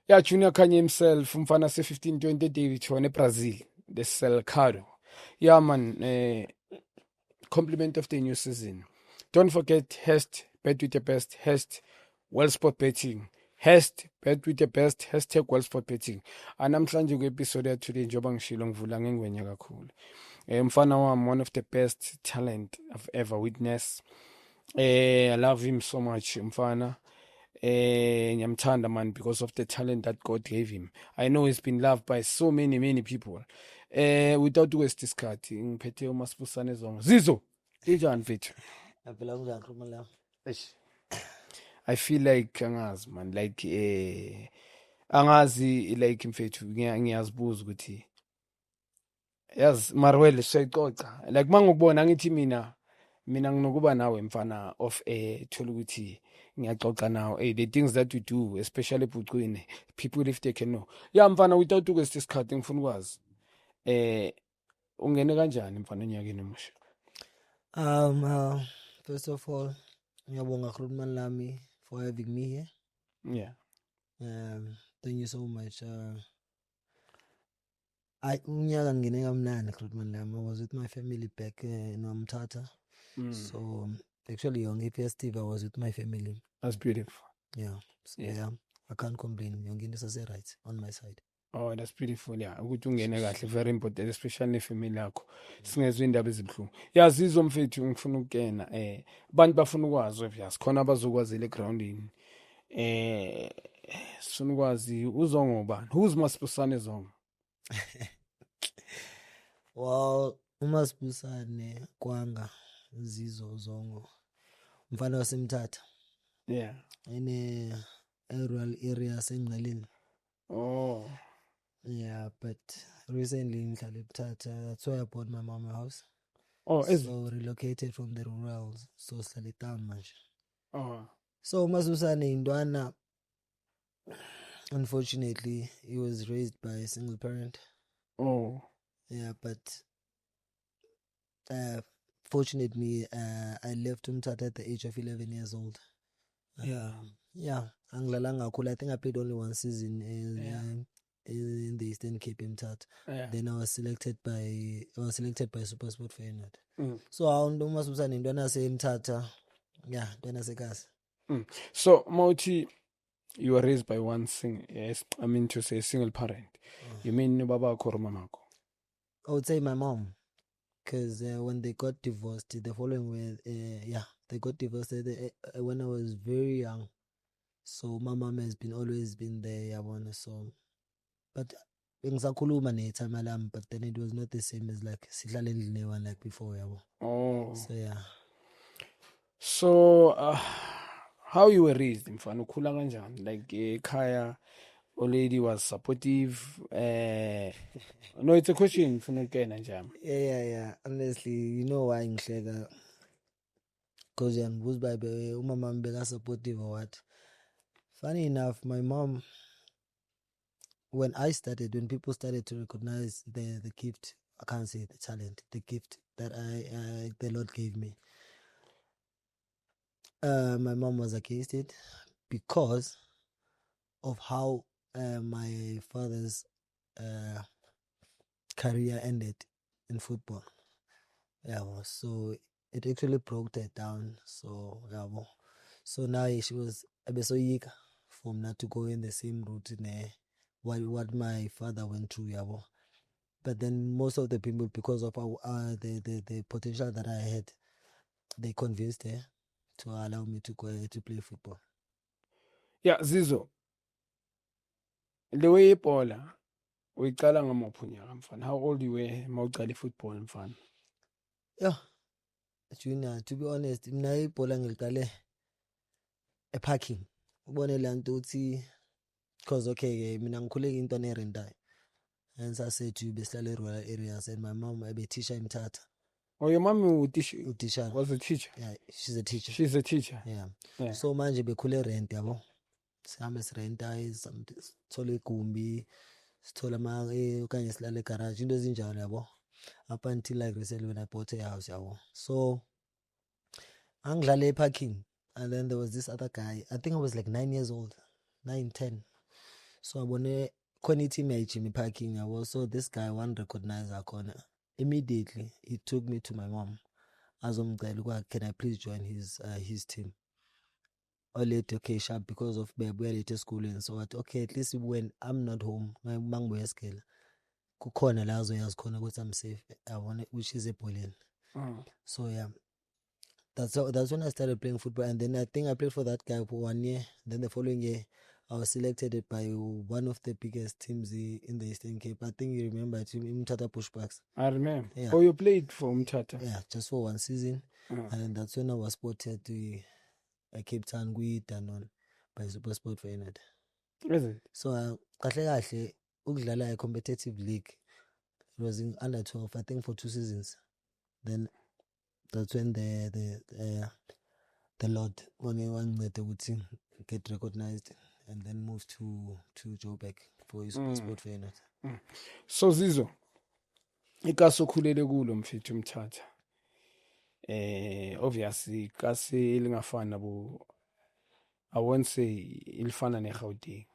Yeah, Junior Kanye himself, umfana se 15-20 David Chone Brazil, the Selcado. Yeah, man, compliment of the new season. Don't forget Hest, bet with the best, Hest, well sport betting. Hest, bet with the best, hashtag well sport betting. Anamhlanje kwi-episode today njengoba ngishilo ngivula ngengwenya kakhulu. Mfana wami, one of the best talent I've ever witnessed. I love him so much, mfana. Ngiyamthanda man because of the talent that God gave him. I know he's been loved by so many people. Without waste isikhathi ngiphethe uMasibusane Zongo. Zizo, linjani mfethu? Phela kunjani khuluma la? Eish. I feel like angazi man like angazi like mfethu ngiyazibuza ukuthi yazi Marwele siyaxoxa like mangikubona ngithi mina nginokuba nawe mfana of thola ukuthi ngiyaxoxa nawe the things that we do especially ebhucwini people if they can know ya mfana without waste isikhathi ngifuna ukwazi ungene kanjani mfana onyakeni omusha. First of all, ngiyabonga khulumani lami for having me here. Yeah. Thank you so much. Unyaka ngine kamnandi khulumani lami. I was with my family back in Mthatha. So actually on festive I was with my family. That's beautiful. Yeah. So, yeah. I can't complain. Yonke into sase right on my side. Oh, that's beautiful. Yeah, ukuthi ungene kahle very important especially nefamily yakho. Singezwe indaba ezibhlungu. Yazizo mfethu ngifuna ukukena abantu bafuna ukwazi obvious khona abazokwazi le groundini. Sifuna ukwazi uzongo bani? Who's Masibusane Zongo? Well, uMasibusane Kwanga Zizo Zongo. Mfana waseMthatha. Yeah. In a rural area Sengqeleni. Oh. Yeah, but recently in Mthatha, that's why I bought my mom a house. Oh, so relocated from the rurals, so slowly down much. Oh. So Masibusane Indwana, unfortunately, he was raised by a single parent. Oh. Yeah, but fortunately, I left Mthatha at the age of 11 years old. Yeah. Yeah, Anglalanga cool. I think I played only one season in the Eastern Cape Mthatha. Yeah. Then I was selected by SuperSport Feyenoord. So Masibusane Indwana se Mthatha. Yeah, Indwana se Kasi. So Mauti, you were raised by one single parent. You mean Baba or Mamako? I would say my mom, because when they got divorced, the following way, they got divorced when I was very young. So my mom has always been there, so but but then it was not the same as like like before, Oh. So yeah. So how you were raised mfana ukhula kanjani like ekhaya lady was supportive no it's a question ngifuna ukena njani. Yeah honestly you know why ngihleka because yangibuza babe umama wami beka supportive or what. Funny enough, my mom, when people started to recognize the gift, I can't say the talent, the gift that the Lord gave me, my mom was against it because of how my father's career ended in football. Yeah, so it actually broke that down. So so now she was so eager for me not to go in the same route in what my father went through, but then most of the people, because of the potential that I had, they convinced her to allow me to go to play football. Yeah, Zizo, the way Paula uyiqala ngamaphi unyaka mfana? How old you were mawuqala football mfana? Yeah, Junior, to be honest, mina ibhola ngiliqale parking. Ubone la nto uthi because okay mina ngikhuleke into nerentayo. And sasethu besihlala rural areas and my mom abe teacher eMthatha. Oh, your mom was a teacher. Yeah, she's a teacher. She's a teacher. Yeah. So manje bekhule rent yabo. Sihambe sirenta sithola igumbi, sithola okanye silale garage into ezinjalo yabo. Up until like recently when I bought a house yabo. So angidlale parking, and then there was this other guy. I think I was like 9 years old, 9, 10. So abone khona i-team yayijima parking yabo. So this guy one recognize khona. Immediately he took me to my mom. Azomcela ukuba can I please join his team? Or late, okay, sharp, because of bebuya late esikoleni. So what, okay, at least when I'm not home, mangibuya esikole kukhona la azoyazi khona ukuthi I'm safe. I want, which is ebholeni. So yeah, that's when I started playing football. And then I think I played for that guy for 1 year. Then the following year I was selected by one of the biggest teams in the Eastern Cape. I think you remember it, Mthatha Pushbacks. I remember. Yeah. Oh, you played for Mthatha? Yeah, just for 1 season. And then that's when I was spotted to Cape Town Danon by SuperSport for United. Is it? So kahle ukudlala a competitive league. It was in under 12, I think, for 2 seasons. Then that's when the Lord wanted to get recognized and then moved to Joburg for his SuperSport for United. So Zizo, ikaso khulele kulo mfethu Mthatha. Obviously kasi ilingafana nabo, I won't say ilifana neGauteng.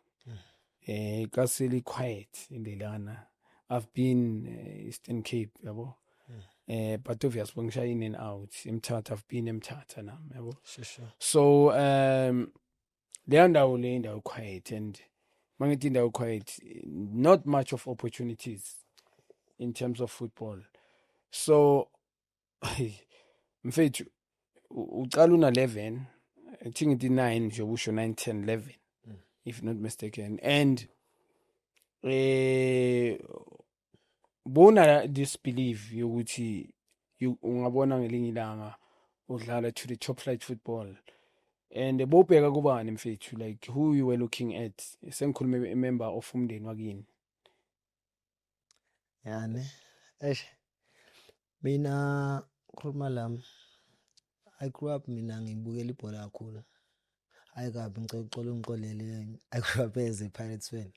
Kasi li quiet indlelana. I've been Eastern Cape yabo. But obviously ngishaya in and out eMthatha, I've been eMthatha nami yabo. Sure. So leya ndawo le indawo quiet, and mangithi indawo quiet, not much of opportunities in terms of football. So mfethu uqala una 11, I think it 9 nje usho 9 10 11 if not mistaken, and bona disbelief yokuthi ungabona ngelinye ilanga udlala to the top flight football. And bobheka kubani mfethu, like who you were looking at? Sengikhuluma a member of umndeni wakini. Yani mina khuluma lami, I grew up mina ngibukela ibhola kakhulu. Hayi kabi ngicela ungixolele, I grew up as a Pirates fan.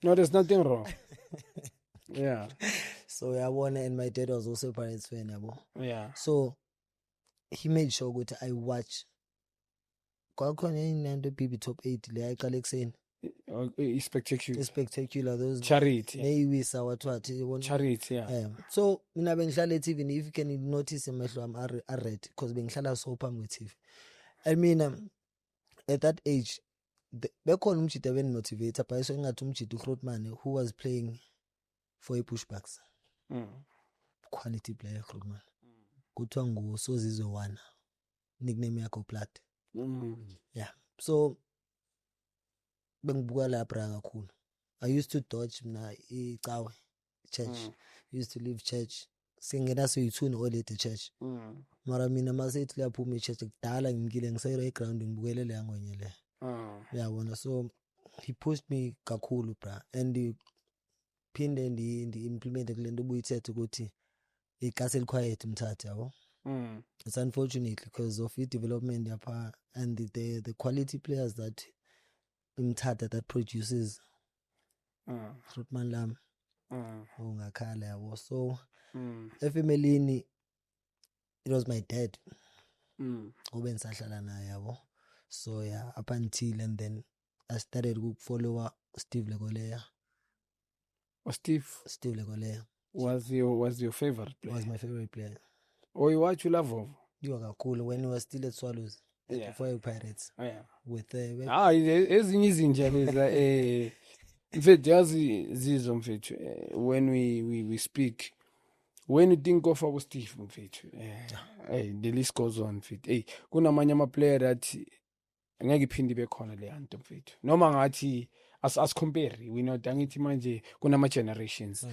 No, there's nothing wrong. Yeah. So yabona, and my dad was also a Pirates fan yabo. Yeah. So he made sure ukuthi I watch kwakhona inento BB top 8 le ayiqala ekseni. Spectacular, those Charity. neyiwisa what yabona. Charity, yeah. So mina bengihlala eTV, if you can notice amehlo am are red because bengihlala so phambi kweTV. I mean at that age bekhona umjida motivator but so ngathi umjida uGrootman who was playing for iPushbacks. Quality player Grootman. Kuthiwa nguSozizwe Wana, nickname yakhe Plat. Yeah. So bengibuka lapha kakhulu. I used to dodge mina iCawe church. Used to leave church singena soyithuni all at the church. Mara mina masethi laphuma ichurch kudala ngimkile ngisayira eground ngibukele le ngonyele le. Uyabona, so he pushed me kakhulu bra, and phinde ndi implement kulento obuyithethe ukuthi ikase eliquiet Mthatha yabo. It's unfortunately because of the development yapha and the quality players that Mthatha that produces Grootman lam ungakhala yabo. So efemelini it was my dad ube nisahlala naye yabo. So yeah, up until and then I started to follow Steve Lekoleya. Steve Lekoleya was your favorite player? Was my favorite player. Oh, you watch Love? You were cool when he was still at Swallows. Yeah. Before Pirates. Oh, yeah. With ezinye izinja leza mfethu yazi Zizo mfethu, when we speak, when you think of our Steve mfethu, the list goes on mfethu. Kunamanye ama player that ngeke iphinde bekhona le nto mfethu, noma ngathi as compare, we know dangithi manje kunama generations,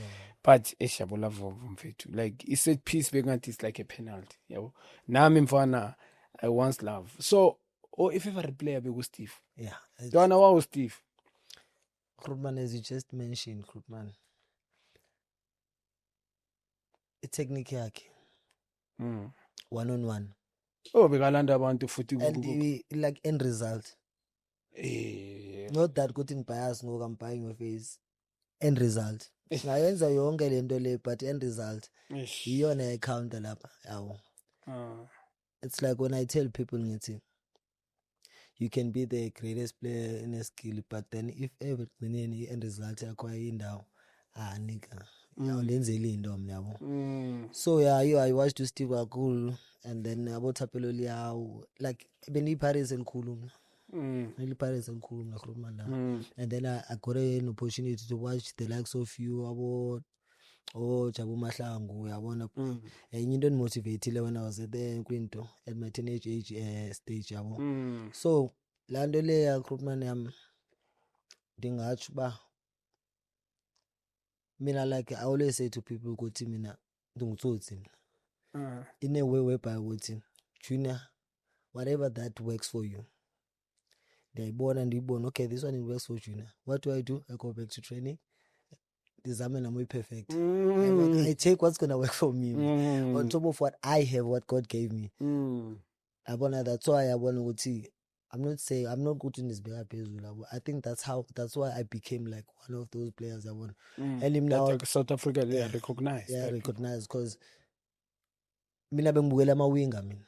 but eshabula Vovo mfethu, like i set piece bekangathi it's like a penalty yabo. Nami mfana I once love. So if favorite player beku Steve. Yeah. Dona wa Steve Grootman, as you just mentioned, Grootman. A technique yakhe. 1-on-1. Oh, bekalanda abantu futhi and like end result. Not that good in bias ngoba I'm buying your face. End result. Ngayenza yonke lento le, but end result iyona counter lapha yawo. It's like when I tell people ngithi you can be the greatest player in a skill, but then if ever any end result yakho indawo, nigga, awulenzeli into mina yabo. So yeah, I watched to Steve Akul, and then about Thapelo Liao, like beni Paris and Kulum. Really Paris and Kulum, and then I got an opportunity to watch the likes of you about Jabu Mahlangu, yabona. And you don't motivate when I was at my teenage age stage yabo. So lando le recruitment yam dingatsho ba mina, like I always say to people ukuthi mina ndingutsotsi mina. In a way whereby ukuthi Junior, whatever that works for you, ndiyayibona okay, this one it works for Junior. What do? I go back to training. Ndizame nami perfect. I take what's gonna work for me on top of what I have, what God gave me. That's why I want to. I'm not good in this bigger phezulu. I think that's why I became like one of those players I want. And him now South Africa, they are recognized. Yeah, recognized because mina bengibukela ama-winger mina.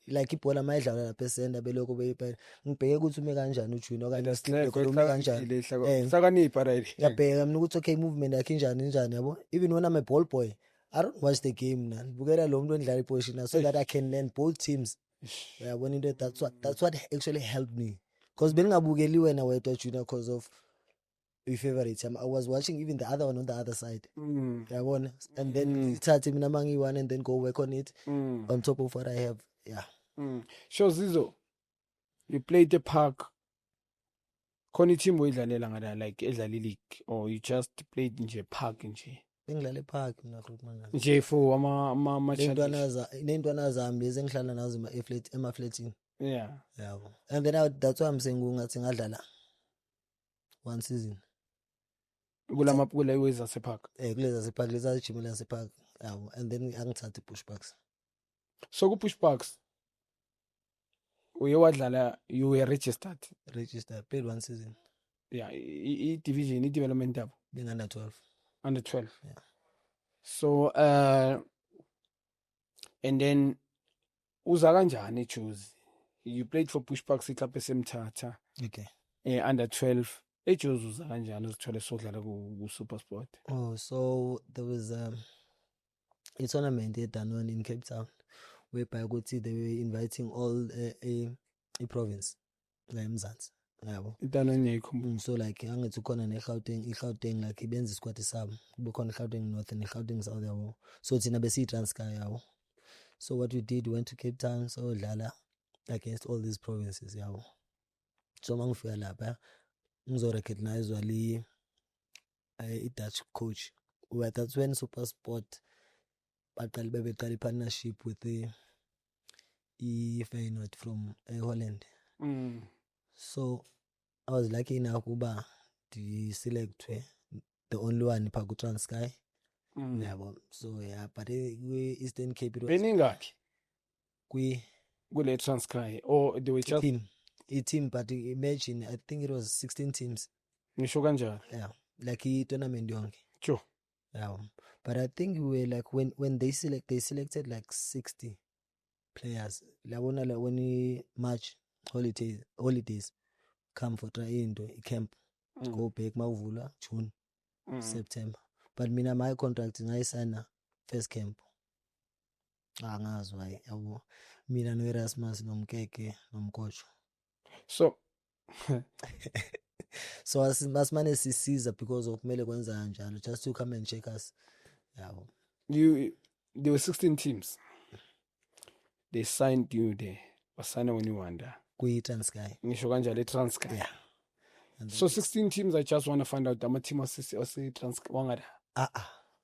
Like ibhola mayidlala lapha esenda beloko beyiphela ngibheke ukuthi ume kanjani uJunior okanye ume kanjani hlakanipha right. Ngiyabheka mina ukuthi okay, movement yakhe injani yabo. Even when I'm a ball boy, I don't watch the game now. Ngibukela lo muntu odlala iposition so that I can learn both teams. Yeah, when that's what actually helped me, because bengingabukeli wena wedwa Junior because of your favorite. I was watching even the other one on the other side. Yabona, and then thathe mina mangiyi-one and then go work on it on top of what I have. Yeah. Sure, Zizo, you played the park. Khona team oyidlalela ngala like edlala league, or you just played nje park nje? Bengidlala park mina Grootman. Nje for ama nentwana zami lezi engihlala nazo ema-flatini. Yeah. Yabo. And then that's why I'm saying ngathi ngadlala one season. Kula iweza separk. Kuleza separk leza jimela separk. Yabo. And then angithathe pushbacks. So ku pushbacks uyewadlala, you were registered, paid one season. Yeah, division, development yabo being under 12. Under 12. Yeah. So and then uza kanjani choose? You played for Pushbacks club esemthatha. Okay. Under 12. Ejozi uza kanjani uzithole sodlala ku SuperSport? Oh, so there was a tournament done in Cape Town whereby they were inviting all a province like eMzansi. Yabo. So like angithi khona neGauteng like ibenza isquad sabo. Kube khona iGauteng North and iGauteng South yabo. So thina besiyi-Transkei yabo. So what we did, we went to Cape Town, so dlala against all these provinces yabo. So mangifika lapha ngizorecognize i-Dutch coach. That's when SuperSport bebeqala partnership with the Feyenoord from Holland. So I was lucky enough uba selectwe the only one pha ku-Transkei. Yabo. So yeah, but Eastern Cape it was beningaki kule Transkei, or they were just a team, but imagine I think it was 16 teams. Nisho kanjani? Yeah, like i-tournament yonke. Sure. Yeah, but I think we were like when they selected like 60 players. Labona like when March holidays come for into camp, go back mavula June, September. But mina my contract ngayisana first camp. Angazi why yabo. Mina no Erasmus nomkeke nomkocho. So so asimane sisiza because of kumele kwenza kanjalo, just to come and check us. Yabo. There were 16 teams. They signed you there. Wasana when you wonder. Transkei. Ngisho kanjalo eTranskei. Yeah. So 16 teams, I just want to find out ama team ase Transkei wangada.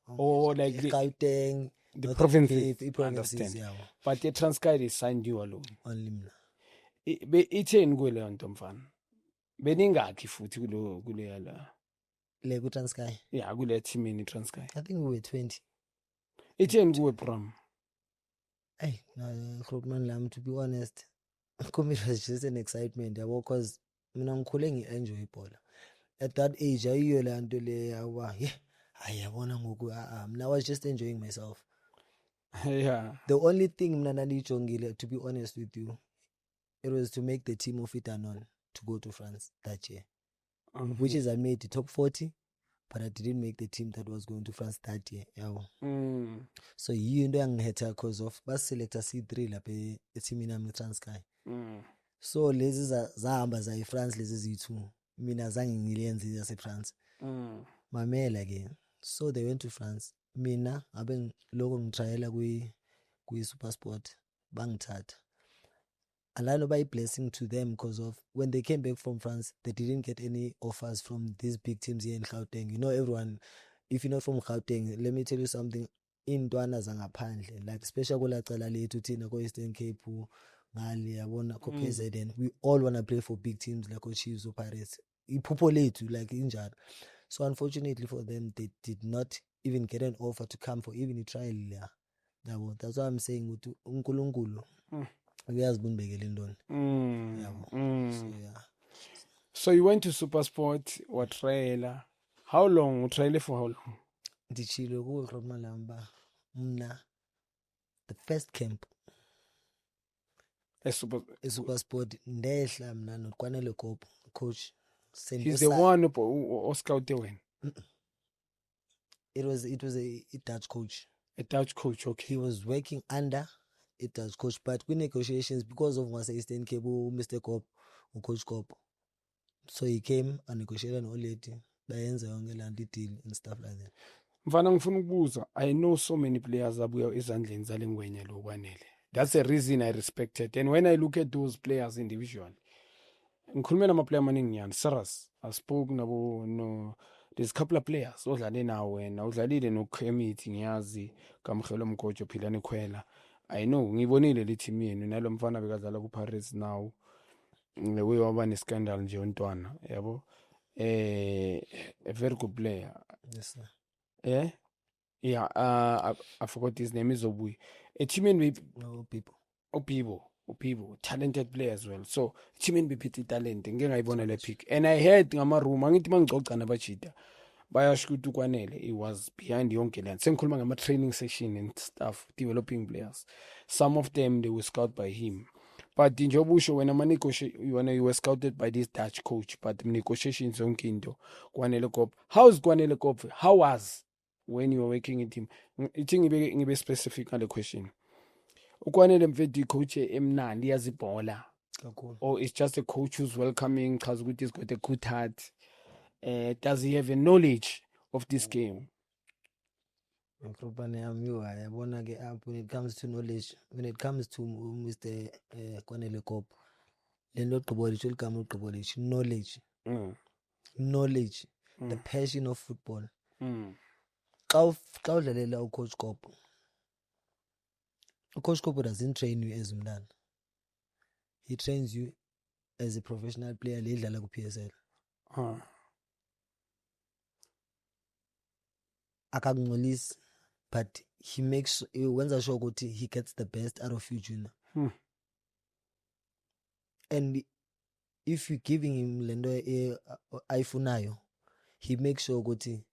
Or like Gauteng, the provinces. Understand. Yeah. But the Transkei they signed you alone. Only mina. Itheni kwele nto mfana? Beningaki futhi kule yala? Le ku Transkei. Yeah, kule team in Transkei. I think we were 20. Itheni kuwe Bram? Hey, Grootman lam, to be honest, it was just an excitement because mina ngikhule ngi-enjoy ibhola. At that age ayiyo le nto le yawa ayabona ngoku mina I was just enjoying myself. Yeah. The only thing mina nandiyijongile, to be honest with you, it was to make the team of Itanon to go to France that year, which is I made the top 40, but I didn't make the team that was going to France that year. So into yangihetha cause of baselector C3 lapha eteamini yami eTranskei. So lezi zahamba za eFrance lezi ziyi2 mina zange ngiliyenze yaseFrance. Mamela ke. So they went to France. Mina abe lokho ngitrayela kwi SuperSport bangithatha. And I know by blessing to them because of when they came back from France, they didn't get any offers from these big teams here in Gauteng. You know, everyone, if you're not from Gauteng, let me tell you something. Intwana zangaphandle, like especially kula cala lethu thina ko Eastern Cape, ngali yabona ko KZN, we all want to play for big teams like Chiefs or Pirates. Iphupho lethu like injalo. So unfortunately for them, they did not even get an offer to come for even a trial. That's why I'm saying uNkulunkulu uyazibunibekela indoni. So you went to SuperSport, watrailer. How long? Utrailer for how long? Ndichilo ku Romalamba. Mna the first camp SuperSport ndehla mna noKwanele Kopo coach. He's the one who scouted when? It was a Dutch coach. A Dutch coach, okay. He was working under a Dutch coach, but with negotiations because of Eastern Cape, Mr. Kopp, Coach Kopp. So he came and negotiated an old lady, deal and stuff like that. Mfana ngifuna ukubuza, I know so many players abuya ezandleni zale ngwenya lo kwanele. That's the reason I respected. And when I look at those players individually, ngikhuluma nama-player amaningi nyani, serious. I spoke nabo, no, there's a couple of players odlale nawo wena, udlalile noKhemithi ngiyazi, Kamkhelo Mkojo Philani Khwela. I know, ngibonile le team yenu, nalo mfana bekadlala ku-Pirates now. We waba ne-scandal nje untwana, yabo. A very good player. Yes, sir. Yeah, I forgot his name is Obui. A team in people, talented player as well. So team in pretty talent. Ngengayibona le pick. And I heard ngama room angithi mangixoxa nabachita. Bayashukutu kwanele. It was behind yonke land. Sengikhuluma ngama training session and stuff, developing players. Some of them they were scouted by him. But Njobusho, when you were scouted by this Dutch coach, but negotiations on Kindo, Kwanele Kop. How's Kwanele Kop? How was when you were working with him? I think you be specific on the question. Ukwanele mfeti coach emnandi yazibola. Or it's just a coach who's welcoming because he's got a good heart. Does he have a knowledge of this game? When it comes to knowledge, when it comes to Mr. Kwanele Kop, knowledge. Knowledge. The passion of football. Coach Kop. Coach Kop doesn't train you as Mdan. He trains you as a professional player ledlala ku PSL. Akangolisi, but he sure he gets the best out of you, Junior. And if you're giving him lendo ayifunayo, he makes sure ukuthi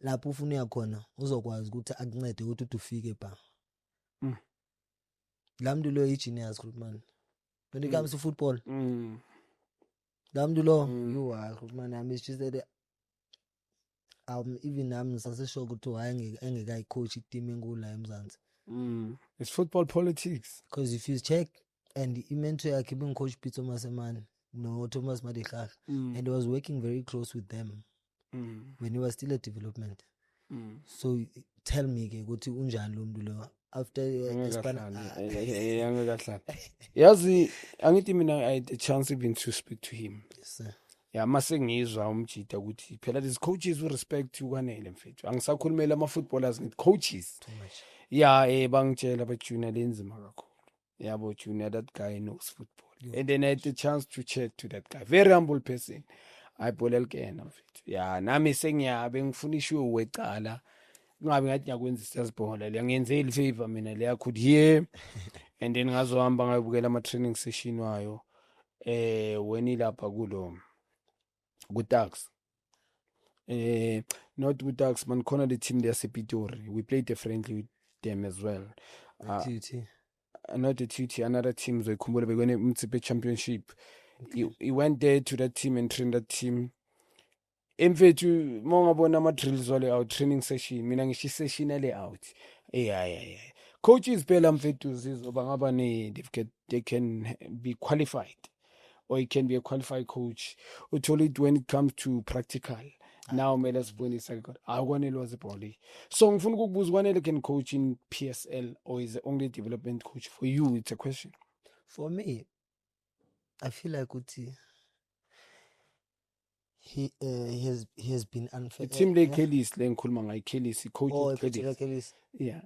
lapho ufuna yakona uzokwazi ukuthi akuncede ukuthi ufike pa. Lamdu lo genius man. When it comes to football, Lamdu lo you are man. I mean, just that even I'm sure ukuthi engeke coach team engula eMzansi. It's football politics. Because if you check and the mentor are keeping Coach Peter Maseman, no Thomas Madikar, and he was working very close with them when he was still at development. So tell me, go to unjani lo mntu lo after yazi angithi mina I had a chance even to speak to him. Yes, sir. Yeah, mase ngizwa umjita ukuthi phela these coaches who respect ukwanele mfethu angisakhulumela ama footballers ngithi coaches Too much. Yeah, bangitshela ba Junior lenzima kakhulu. Yabo Junior, that guy knows football. And then I had the chance to chat to that guy, very humble person. Ayibholela kena mfethu. Yeah, nami sengiyabe ngifuna ishow wecala ngabe ngathi ngiyakwenza isizibhola le ngiyenzeli favor mina le I could hear and then ngazohamba ngayibukela ama training session wayo when ilapha kulo Tax. Not with Tax, man, khona the team there Sepitori. We played differently with them as well. not the TT, another team, Zoikumbula, we're going to Mtsipe Championship. He went there to that team and trained that team. Mfethu mongabona ama-drills wale out training session mina ngisho i-session ele out coaches phela mfethu Zizo bangaba they can be qualified or he can be a qualified coach uthole it when it comes to practical now kumele sibonise kodwa akwanelwazi ibhola so ngifuna ukukubuza kwanele can coach in PSL or is it only development coach for you? It's a question. For me, I feel like Uti, he has been unfair. The team like Kelly's le ngikhuluma ngayo Kelly's coach Kelly's. yeah.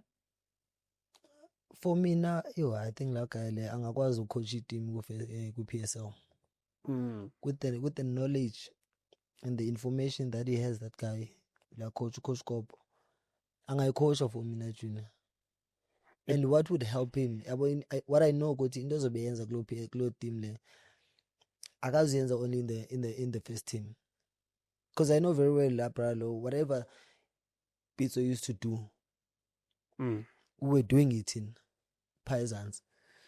For me now, I think like angakwazi ucoach team ku PSL. With the knowledge and the information that he has, that guy, like Coach Kopp, coach for me junior. And what would help him? What I know, coach, in those obeyenza glow team le, akaziyenza only in the first team. Because I know very well Lapralo, whatever Pizzo used to do, we were doing it in Paisans.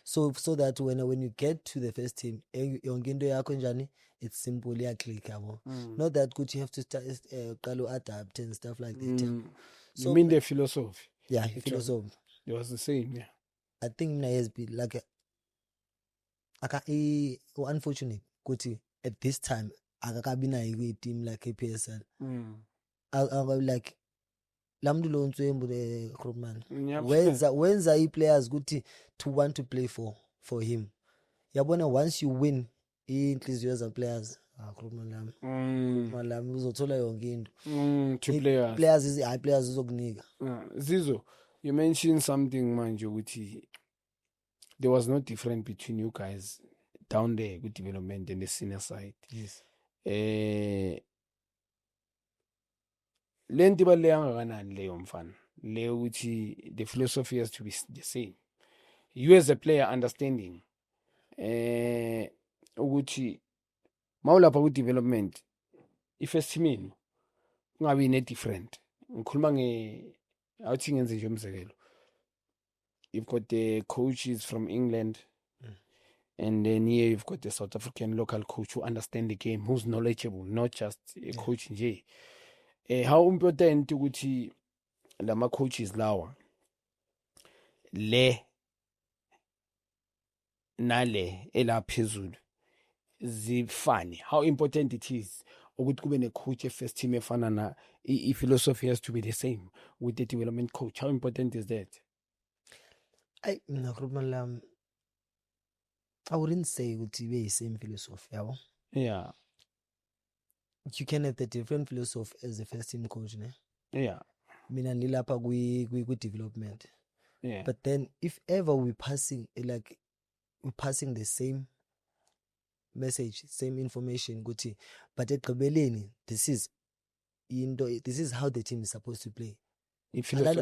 So that when you get to the first team, it's simple, click. Not that good. You have to start adapt and stuff like that. So you mean the philosophy? Yeah, philosophy. It was the same. Yeah, I think it has been like unfortunate. At this time, a team like APSL. Like Lamdulo Ntswembu Krugman. When's are players good to want to play for him? Yabona once you win, he increase you as a players. Krugman Lam uzothola yonke into. Two players. Players uzokuniga. Zizo, you mentioned something manje ukuthi there was no difference between you guys down there with development and the senior side. Yes. Lento ibaluleke kangakanani leyo mfana leyo ukuthi the philosophy has to be the same, you as a player understanding ukuthi mawulapha ku development i-first team kungabi ne-different. Ngikhuluma awuthi ngenze nje umzekelo, you've got the coaches from England and then here you've got the South African local coach who understand the game, who's knowledgeable, not just a coach nje. How important ukuthi lama coaches lawa le nale elaphezulu zifane, how important it is ukuthi kube ne coach first team efana na philosophy has to be the same with the development coach. How important is that? I wouldn't say ukuthi be same philosophy yabo. Yeah, you can have the different philosophy as the first team coach, ne? Yeah. Mina nilapha kwi development. Yeah. But then if ever we're passing the same message, same information, guti, but ekugqibeleni this is how the team is supposed to play. Kuzwa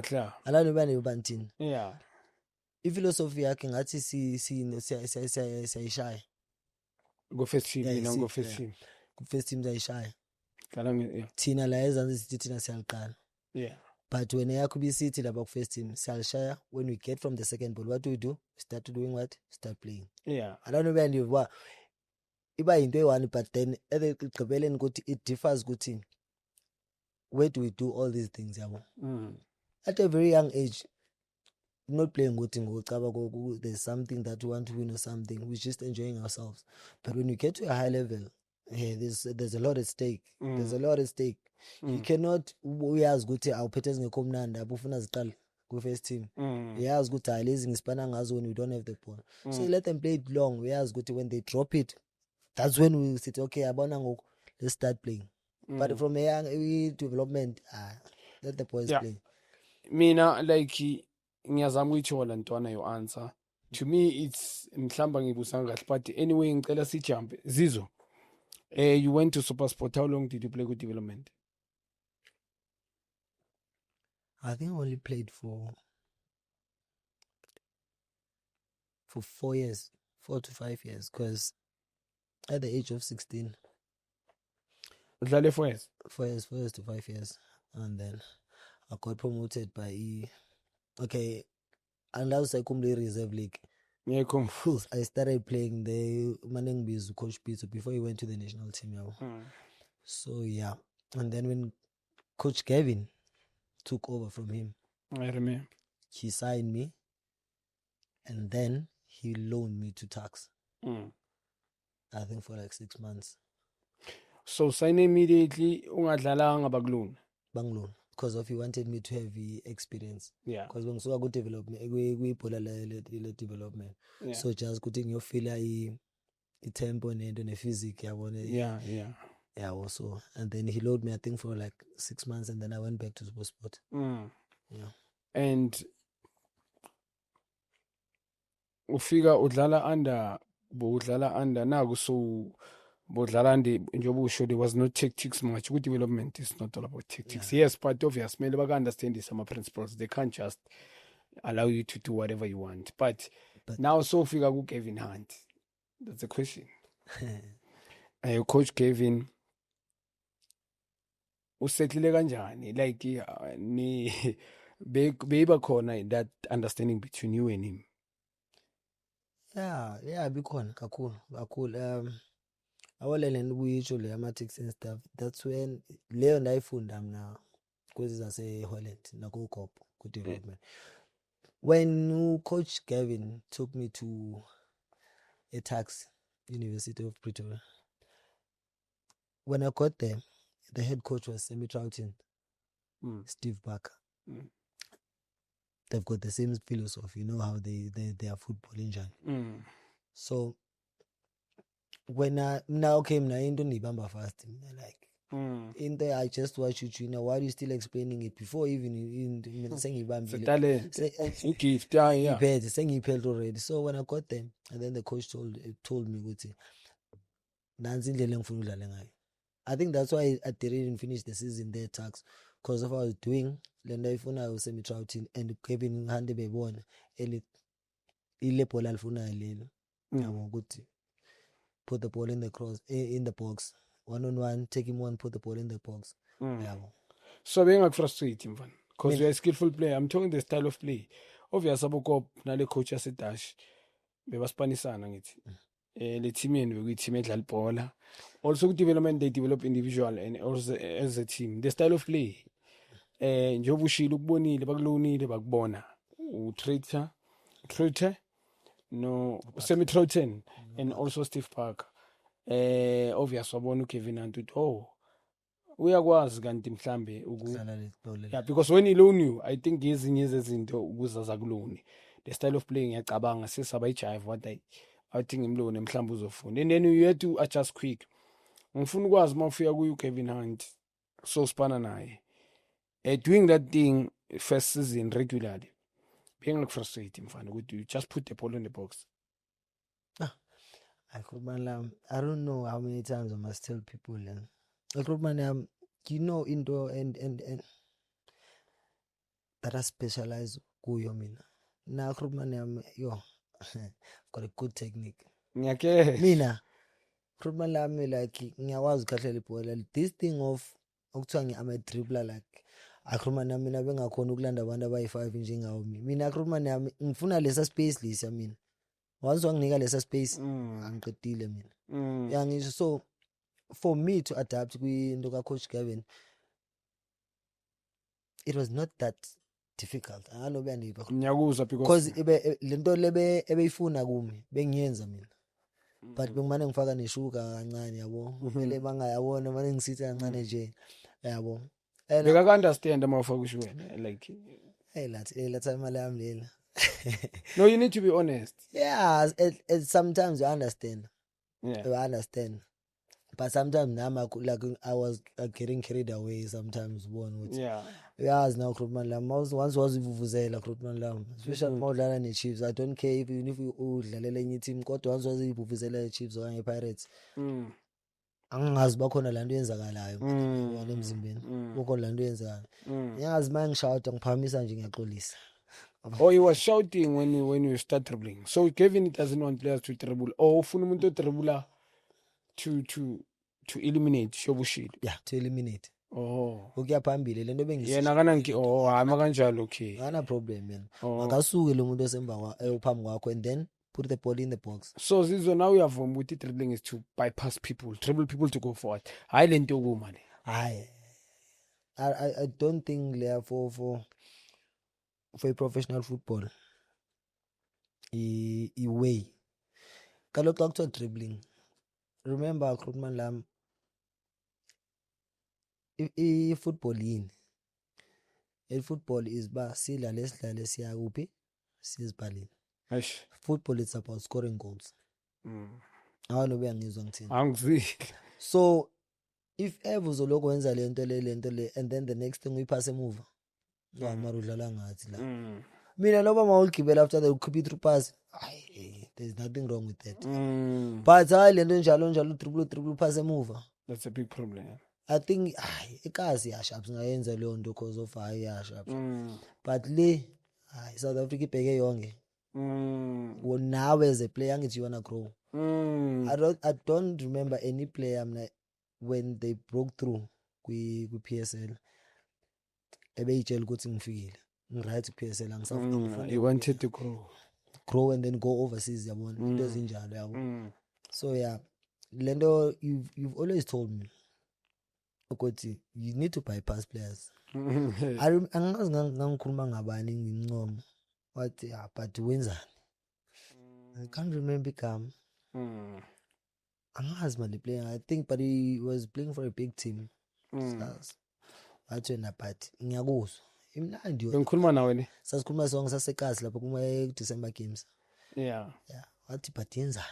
kahle. Yeah. Iphilosophy yakhe ngathi siyayishaya. Go first team, go first team. Go first team zayishaya. Yeah. Thina la ezansi sithi thina siyaliqala. Yeah. But when yakho bisithi laba ku first team siyalishaya, when we get from the second ball, what do? We start doing what? Start playing. Yeah. I don't know when you iba into eyi-one, but then ekugqibeleni ukuthi it differs ukuthi where do we do all these things yabo? At a very young age, not playing there's something that we want to win or something, we're just enjoying ourselves. But when you get to a high level, there's a lot at stake. There's a lot at stake. You cannot uyazi ukuthi awuphethe ngekho mnandi abufuna ziqala go first team. Uyazi ukuthi lezi ngispana ngazo when we don't have the ball. So you let them play it long. Uyazi ukuthi when they drop it, that's when we sit, okay, abona ngoku, let's start playing. But from a young development, let the boys play. Mina like ngiyazama ukuyithola ntwana your answer. To me it's mhlamba ngibusa kahle, but anyway ngicela sijump. Zizo, you went to SuperSport. How long did you play with development? I think I only played for 4 years, 4 to 5 years, because at the age of 16. 4 years? 4 years to 5 years. And then I got promoted by and I was like reserve league. Yeah, come. I started playing the Manengbiz Coach Peter before he went to the national team. So yeah, and then when Coach Kevin took over from him, I remember. he signed me, and then he loaned me to Tax. I think for like 6 months. So sign immediately ungadlalanga bakulona. Bangloan, because of he wanted me to have the experience. Yeah. Because when so I go development, we development. Yeah. So just putting your feel the tempo and the physics. Yeah. Yeah, also. And then he loaded me, I think, for like 6 months, and then I went back to sport. Yeah. And ufika udlala under naku so bodlala njengoba usho there was no tactics much. Good development is not all about tactics. Yes, but obvious mele baka understand some principles. They can't just allow you to do whatever you want. But now so ufika ku Kevin Hunt. That's the question. Coach Kevin usetlile kanjani? Like ni beba khona that understanding between you and him. Yeah, bikhona kakhulu. Awalele ukuyitsho le ama-tics and stuff. That's when leyo ndayifunda mna kwezi zase-Holland nakuGob ku-development. When Coach Gavin took me to Tax University of Pretoria, when I got there, the head coach was Sammy Troughton, Steve Barker. They've got the same philosophy, you know how they are football engine. So when I now came into Nibamba fast, like in there I just watch you know, why are you still explaining it before even saying talent gift saying he paid already. So when I got them, and then the coach told me I think that's why I didn't finish the season there, Tax, because of what I was doing. Then I was semi-trouting and Kevin Hande Bebon ile pola alfuna lelo. Put the ball in the box. 1-on-1, take him one, put the ball in the box. So being frustrating man. Because you're a skillful player. I'm talking the style of play. Obvious aboko nale coach asetash. Bebaspanisana ngithi. Le team yenu we team edlala ibhola. Also development they develop individual and also as a team. The style of play. Njengoba ushilo ukubonile bakulonile bakubona. Traitor no Sammy Troughton and also Steve Parker. Obvious wabona uKevin Hunt uthi uyakwazi kanti mhlambe yeah, because when he loan you I think ezinye izinto ukuzaza kuloni the style of playing ngiyacabanga sesaba ijive what I think imlone mhlambe uzofunda and then you have to adjust quick. Ngifuna ukwazi mawufika ku Kevin Hunt so spana naye doing that thing first season regularly being like frustrating mfana ukuthi you just put the ball in the box. I don't know how many times I must tell people you know into and that I specialize kuyo mina na yo I've got a good technique mina lami like ngiyakwazi ukahlela ibhola this thing of ukuthiwa I'm a dribbler like mina bengakhona ukulanda abantu abayi5 njengawo mina yami ngifuna lesa space lesa mina once wanginika lesa space angiqedile mina yangisho. So for me to adapt kwinto ka Coach Gavin, it was not that difficult. Angalobe andiba because lento lebe ebeyifuna kimi bengiyenza mina, but bengimane ngifaka neshuka kancane yabo kumele bangayabona manje ngisithi kancane nje yabo beka understand amafaka ushwena like let's imali yami lela. No, you need to be honest. Yeah, sometimes you understand. Yeah, you understand. But sometimes now I was getting carried away. Sometimes one. Yeah. Now Krupman Lam. Once was Vuvuzela Krupman Lam. Especially more than the Chiefs. I don't care if you Lalele team. Got once was Vuvuzela Chiefs or any Pirates. Angazi bakhona lanto yenzakalayo wona emzimbeni bakhona lanto yenzakalayo ngiyazi manje ngishouta ngiphamisa nje ngiyaxolisa. Oh, he was shouting when you start dribbling. So Kevin doesn't want players to dribble. Or ufuna umuntu dribbler to eliminate shobushilo. Yeah, to eliminate. Oh. ukuya phambili lento Yena kananki hama kanjalo okay. Ana problem yena. Oh. Makasuke lo muntu osemva phambi kwakho and then put the ball in the box. So Zizo, now uyavuma ukuthi dribbling is to bypass people, dribble people to go forward. Hayi lento yokuma le. Hayi. I don't think le for a professional football i way. Kaloku xa kuthiwa dribbling. Remember Krutman Lam i-football yini? I-football is ba sidlale siya kuphi? Sizibhalile. Eish. Football is about scoring goals. Awanobe angizwa ngithini. Angizwi. So if ever uzoloko wenza lento le and then the next thing uyiphase emuva. Ya mara udlala ngathi la. Mina noba mawuligibela after the ukhipha through pass. There's nothing wrong with that. But hayi lento njalo dribble pass emuva. That's a big problem. I think ikazi yasha singayenza leyo nto cause of yasha. But le South Africa ibheke yonke. Now as a player ngithi you wanna grow. I don't remember any player when they broke through kwi PSL ebeyitshela ukuthi ngifikile right PSL angisafuna. You wanted to grow and then go overseas yabona into ezinjalo yabo. So yeah, lento you've always told me ukuthi you need to bypass players. Angazi ngangikhuluma ngabani ngimncoma wathi but wenzani. I can't remember igama. Angazi mali playing, I think, but he was playing for a big team. Wathi wena but ngiyakuzwa imnandi yo. Ngikhuluma nawe ne. Sasikhuluma sonke sasekasi lapho kuma December games. Yeah. Wathi but yenzani.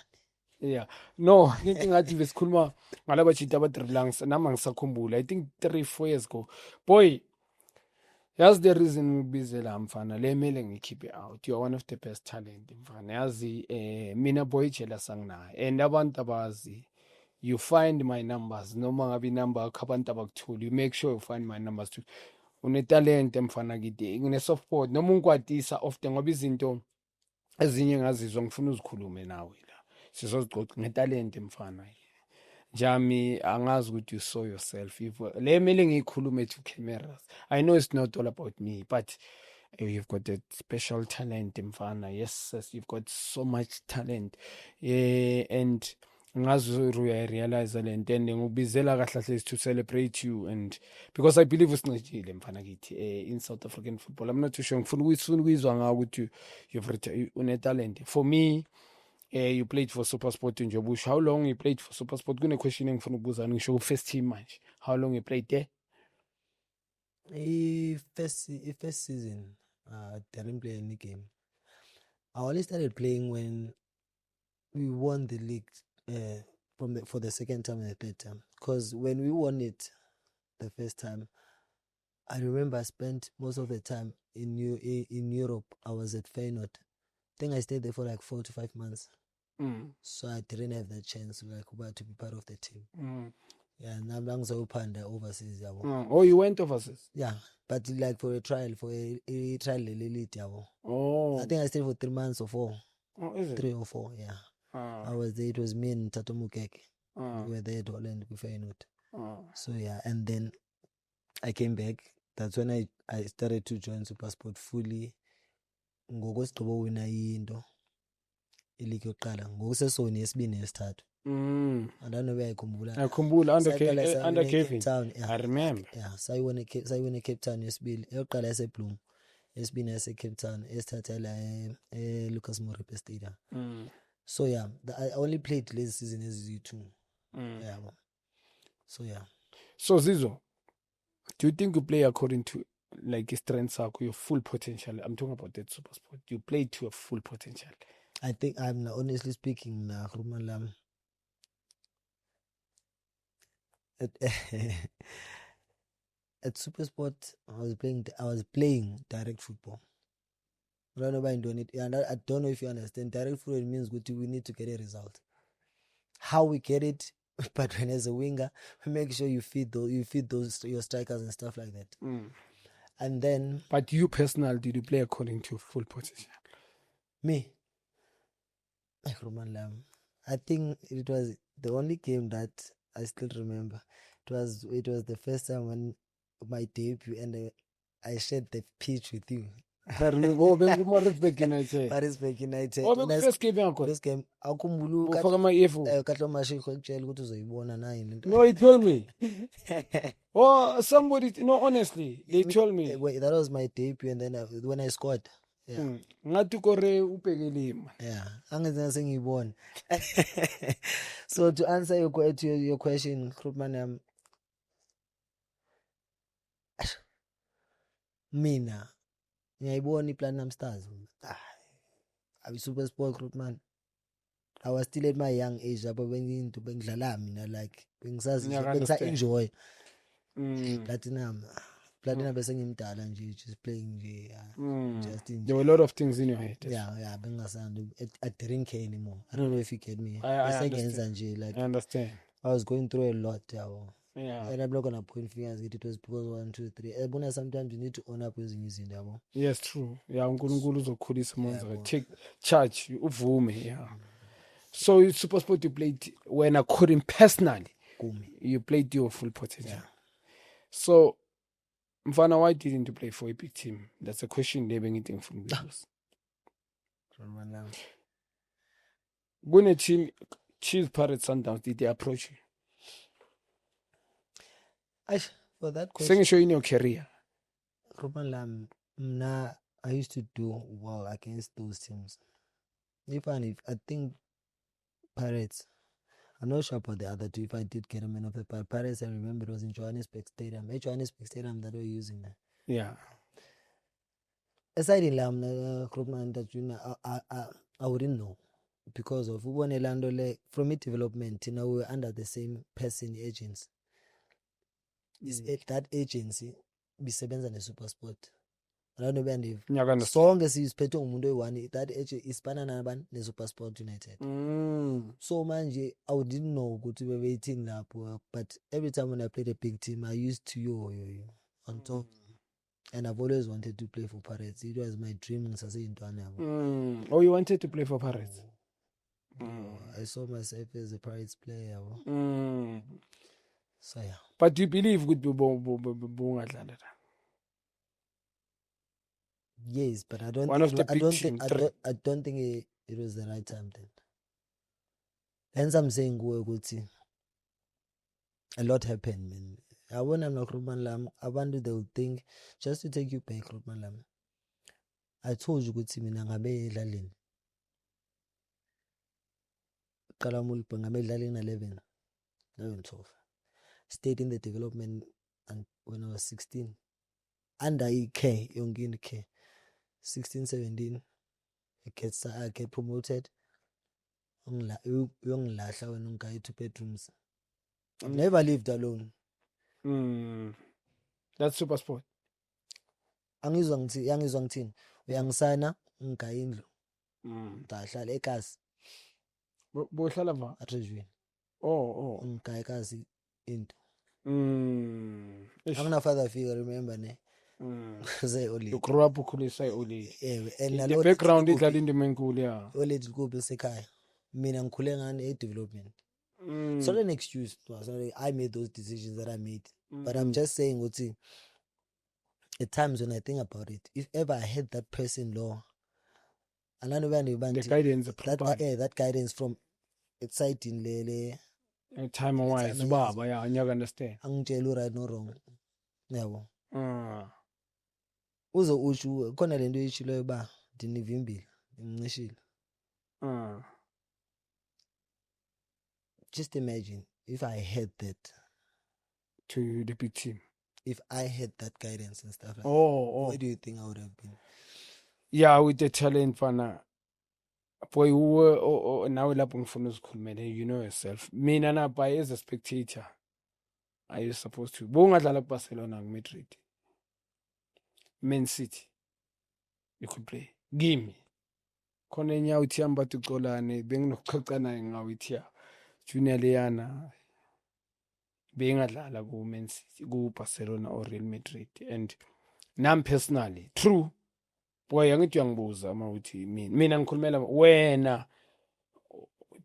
Yeah. No, ngithi ngathi besikhuluma ngalaba jita abadribblangs nami ngisakhumbula. I think 3-4 years ago. Boy, that's the reason ngibizela mfana le mele ngikhiphe out. You are one of the best talent mfana. Yazi mina boy jealous anginayo. And abantu abazi you find my numbers noma ngabe number yakho abantu abakuthula. You make sure you find my numbers too. Une talent mfana kide. Ngine support noma ungikwatisa often ngoba izinto ezinye ngazizwa ngifuna uzikhulume nawe la. Sizozicoca ngetalent mfana. Jami angazi ukuthi you saw yourself if le mele ngikhulume to cameras. I know it's not all about me but you've got that special talent mfana. Yes, you've got so much talent. And ngazi realize lento and ngubizela kahle kahle to celebrate you and because I believe usincedile mfana kithi in South African football. I'm not too sure ngifuna ukuyizwa ngawo ukuthi you've une talent. For me you played for SuperSport in Jobush. How long you played for SuperSport? Kune question engifuna ukubuza ngisho first team manje. How long you played there? First season I didn't play any game. I only started playing when we won the league for the second time and the third time. Because when we won it the first time, I remember I spent most of the time in Europe. I was at Feyenoord. I think I stayed there for like 4 to 5 months. So I didn't have that chance to be part of the team. Yeah, now I'm so panda overseas. Oh, you went overseas? Yeah, but like for a trial, elite. Oh, I think I stayed for 3 months or 4. Oh, is it? 3 or 4, yeah. I was there. It was me and Tato Mukeke. We were there at Holland with Feyenoord. So yeah, and then I came back. That's when I started to join SuperSport fully. Ngokusigqibo wina into ilike yokuqala ngokusesoni yesibini nesithathu. I don't know where ayikhumbula under Kevin. Yeah. I remember. Yeah, sayibone Cape Town yesibili. Eyokuqala yaseBloem. Yesibini yase Cape Town, esithathela Lucas Moripe Stadium. So yeah, I only played last season as U2. Yeah. So yeah. So Zizo, do you think you play according to like strengths, your full potential? I'm talking about that SuperSport. You play to your full potential. I think I'm honestly speaking, Rumalam. At SuperSport, I was playing direct football. I don't know why I'm doing it, and I don't know if you understand. Direct football means we need to get a result. How we get it, but when as a winger, we make sure you feed those your strikers and stuff like that. And then, but you personally, did you play according to your full potential? Me, I think it was the only game that I still remember. it was the first time when my debut, and I shared the pitch with you. Maritzburg United. Maritzburg United. First game yakho. First game. Akhumbula Ufaka ama-earphone. Katlo Mashiko ekutshela ukuthi uzoyibona nayo lento. No, he told me. Oh, somebody, no, honestly, they told me. That was my debut, and then when I scored. Yeah. Ngathi kore ubhekelima. Yeah. Angizenza sengiyibona. So to answer your question, Krupman, mina ngiyayibona iPlatinum Stars. I super sport Krupman. I was still at my young age lapho bengidlala mina like bengisa enjoy Platinum bese ngimdala nje just playing nje just enjoy. There were a lot of things in your head. Yeah bengasandi I didn't care anymore. I don't know if you get me. I understand. Like I understand. I was going through a lot, yeah. And I'm not gonna point fingers. It was because 1, 2, 3. Sometimes you need to own up using yabo. Yes, true. Yeah, uNkulunkulu uzokhulisa umuntu. Take charge, uvume. Yeah. So you super sport you played when according personally. You played your full potential. Yeah. So Mfana, why didn't you play for a big team? That's a question they've been getting from viewers. When a team, Chiefs, Pirates, Sundowns, did they approach you? For that question, Saying show in your career. I used to do well against those teams. Even if I think Pirates, I'm not sure about the other two. If I did get a man of the Pirates, I remember it was in Johannesburg Stadium. Johannesburg Stadium that we're using there. Yeah. Aside in Lam, I wouldn't know because of from it development. We were under the same person agents. That agency bisebenza ne-super sport. I don't know when song esiyiphethe umuntu oyi-1 that agency ispana nabani ne-super sport United. So manje I didn't know ukuthi bebeyithini lapho, but every time when I played a big team I used to yo on top. And I've always wanted to play for Pirates. It was my dream ngisaseyintwana. Oh, you wanted to play for Pirates? I saw myself as a Pirates player. So yeah. But do you believe ukuthi Yes, but I don't. I don't think it was the right time then. Hence, I'm saying a lot happened, man. I want to know Krupman Lam. I want they will think just to take you back, Krupman Lam. I told you good mina ngabe edlaleni. Qala mulpa ngabe edlaleni 11, 12. Stayed in the development and when I was 16. Under K, Yongin K. 16, 17. I get promoted. Young Lasha when I 2 bedrooms. I've never lived alone. That's super sport. Angizwa ngithini uyangisana ngigaya indlu ndahlala eKasi bohlala va atrejweni ngigaya eKasi into angina father figure, remember ne you grew up ukhuliswa eOledi. And the background idlala indima enkulu ya eOledi kubi sekhaya mina ngikhule ngane development. So the next excuse, I made those decisions that I made. But I'm just saying, at times when I think about it, if ever I had that person law, and I know the guidance, that guidance from exciting lele, time wise, baba, yeah, you understand. Angelo right no wrong, never. Uzo ushu khona lento ishilo ba ndinivimbile ngishilo. Just imagine if I had that to the big team. If I had that guidance and stuff like that, where do you think I would have been? Yeah, with the talent, fana. Boy, now lapho ngifuna ukukhulumela, you know yourself. Mina na by as a spectator, are you supposed to? Bongadlala Barcelona and Madrid, Man City, you could play. Give me. Khona nya uthi amba tuqolane benginokuxoxana ngawithia. Junior Leana bengadlala ku Man City, ku Barcelona or Real Madrid, and nam personally true boy angithi uyangibuza mawuthi mina ngikhulumela wena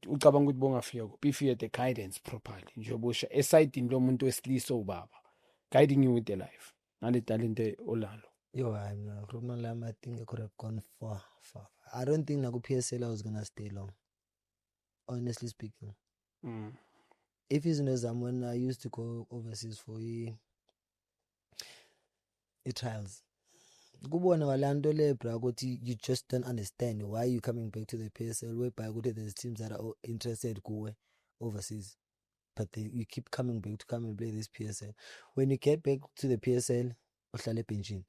ucabanga ukuthi bongafika kuphi if you had the guidance properly njengoba usho esayidini lomuntu wesilisa ubaba guiding you with the life ngale talent olalo. Yo, I'm Roman Lam. I think I could have gone far. I don't think Naku PSL I was gonna stay long. Honestly speaking, if you know someone, I used to go overseas for trials. Kubona walando le bra ukuthi you just don't understand why you coming back to the PSL whereby there's teams that are interested go overseas, but you keep coming back to come and play this PSL. When you get back to the PSL, uhlale benchini.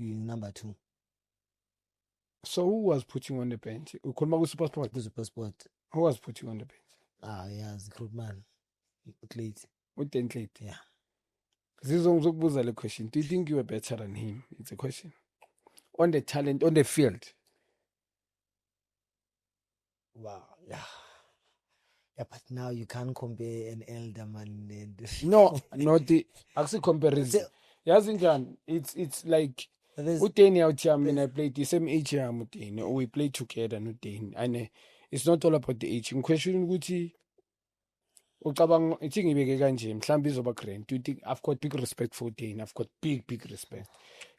You number 2. So who was putting on the bench? Ukhuluma ku SuperSport. SuperSport. Who was putting on the bench? Yes, Grootman. Clate. With Dan Clate. Yeah. Zizo ngizokubuza le question. Do you think you were better than him? It's a question. On the talent, on the field. Wow. Yeah. Yeah, but now you can't compare an elder man and No, not the actually comparison. Yazi njani? It's like Uteni out here, I mean, I played the same age here, Muteni, or we played together, Nuteni. And it's not all about the age. In question, Guti, Ukabang, I think he began Mhlambi Zoba Crane. Do you think I've got big respect for Uteni? I've got big respect.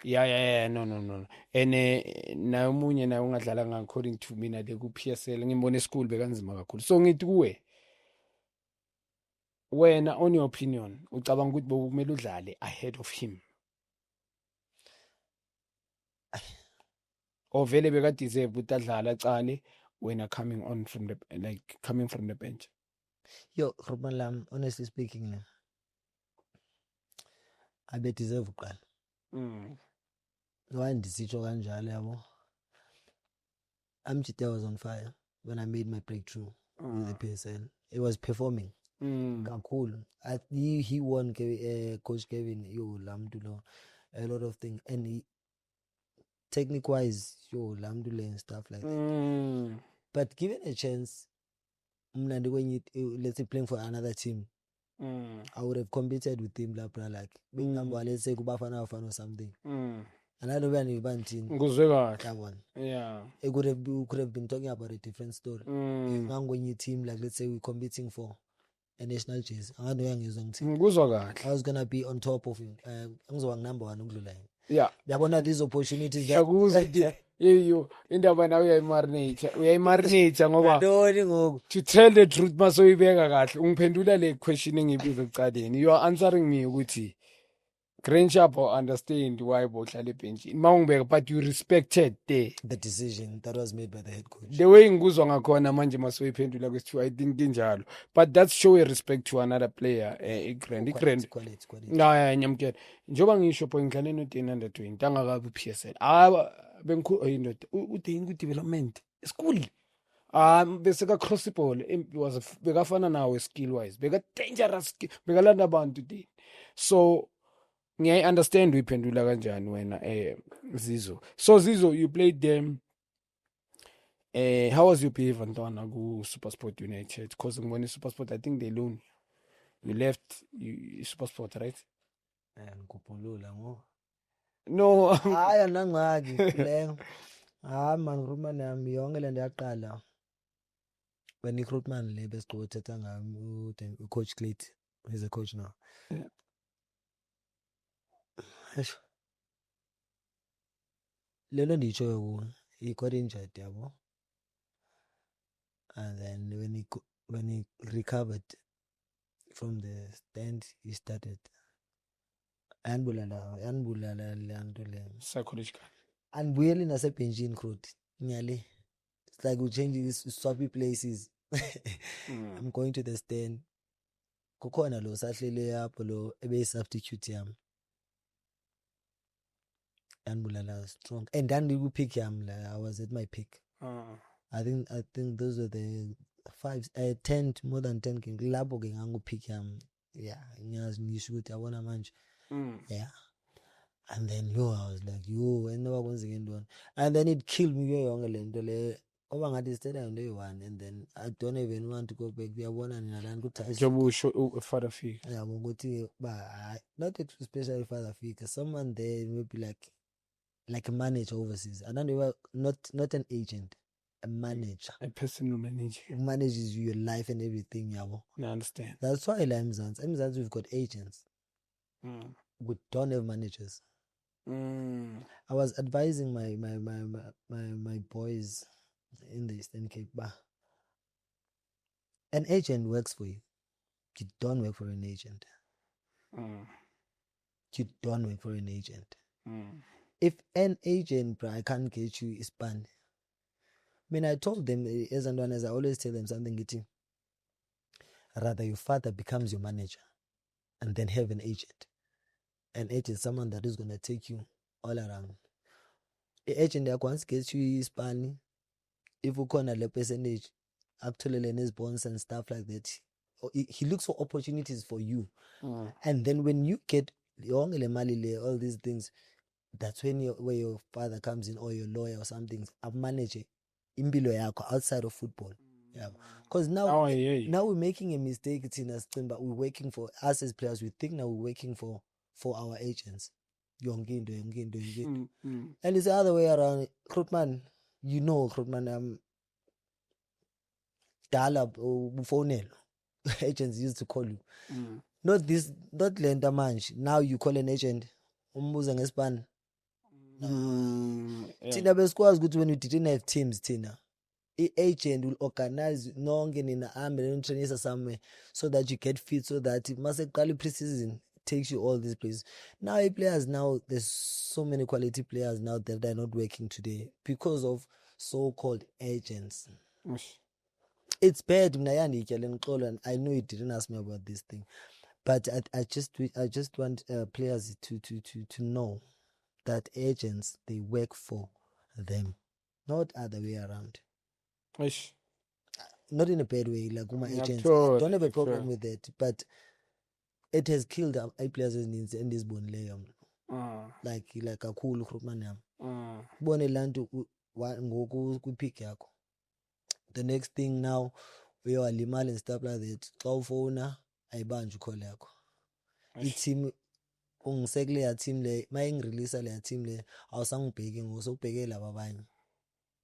Yeah. No. And now Munya na ungadlala according to me na de ku PSL ngibone school bekanzima kakhulu. So ngithi kuwe wena on your opinion ucabanga ukuthi bokumele udlale ahead of him. Or vele bekadeserve ukuthi adlala cale when coming on from the bench. Yo, Roman Lam, honestly speaking, I bet deserve uqala. Why ndisitsho kanjalo yabo? Amjite was on fire when I made my breakthrough in the PSL. It was performing. Cool. He won Coach Kevin, a lot of things. And he, technique wise, Lamdula and stuff like that. But given a chance, let's say playing for another team, I would have competed with him, like being number, let's say Kubafana or something. Another one in Bantin. That one. Yeah. It could have been talking about a different story. When you team, like let's say we're competing for a national chase. I was gonna be on top of him. Number 1. Yeah. They're one of these opportunities you indaba nawe uyayimarinate ngoba to tell the truth masoyibeka kahle ungiphendula le question engiyibuza ekucaleni. You are answering me ukuthi Grand Sharp understand why bohlala ebenchini. But you respected the decision that was made by the head coach. The way ngikuzwa ngakhona manje masoyiphendula kwesithiwa I think kinjalo. But that's show a respect to another player. Quality. Nah, nyamkela. Njoba ngisho point ngidlale no 10 under 20 angakabi PSL. Bengikhulu indoda udinga ku development. School. Bese ka cross ball was bekafana nawe skill wise. Beka dangerous. Bekalanda abantu dini. So I understand uyiphendula kanjani wena Zizo. So Zizo, you played them. How was your behavior Ntwana ku SuperSport United? Because when SuperSport, I think they loan you left SuperSport, right? No. Hayi nangaki le. Man Roman yami yonke le ndiyaqala. When Grootman le besigqothetha ngami ucoach Clate. He's a coach now. Yeah. Lelo nditsho he got injured yabo, and then when he recovered from the stand he started yanibulala lanto le Psychological. And really nasebhenjini crowd nyali. It's like we change swappy places. I'm going to the stand. Kukhona lo sahlele yapho lo ebe substitute yami. Yanibulala strong. And then we pick yami I was at my peak. I think those were the 10 more than 10 games. Lapho ke ngangipick yami. Yeah, ngisho ukuthi yabona manje. Yeah. And then I was like, and never once again done. And then it killed me yonke lento le. Oba ngathi stadium day one, and then I don't even want to go back there. One and another good Job show father figure. Yeah, not especially father figure. Someone there maybe like a manager overseas. I don't know, not an agent. a manager A personal manager. who manages your life and everything, yabo. I understand. That's why la eMzansi we've got agents. We don't have managers. I was advising my boys in the Eastern Cape, bah, an agent works for you. You don't work for an agent. You don't work for an agent. If an agent, bro, I can't get you Ispan. I mean, I told them, as and when, as I always tell them something, getting rather your father becomes your manager and then have an agent. An agent, someone that is going to take you all around. The agent that once gets you Ispan, if you corner the percentage, actually his bonds and stuff like that, he looks for opportunities for you. And then when you get all these things, that's when where your father comes in, or your lawyer or something. I've managed impilo yakho outside of football. Yeah. Because now we're making a mistake, it's in us, but we're working for us as players. We think now we're working for our agents. And it's the other way around. Krutman, Krutman, Dala phone agents used to call you. Not lender manch. Now you call an agent. Umbuza ngespan. Tina besikwazi ukuthi when you didn't have teams, Tina, agent will organize nonke nina ambe trainisa somewhere so that you get fit, so that maseqala pre-season takes you all these places. Now players, now there's so many quality players now that they're not working today because of so-called agents. It's bad. And I know you didn't ask me about this thing, but I just want players to know that agents, they work for them, not other way around. Not in a bad way, like my agents. I don't have a problem with that, but it has killed players in this bone like a cool Krupman. Bone land to pick yako. The next thing now, we are limal and stuff like that. Cloud phone, I ban you call yako. It's him. Ungisekele ya team le mayingirelease le team le awusangibheki ngosokubhekela abanye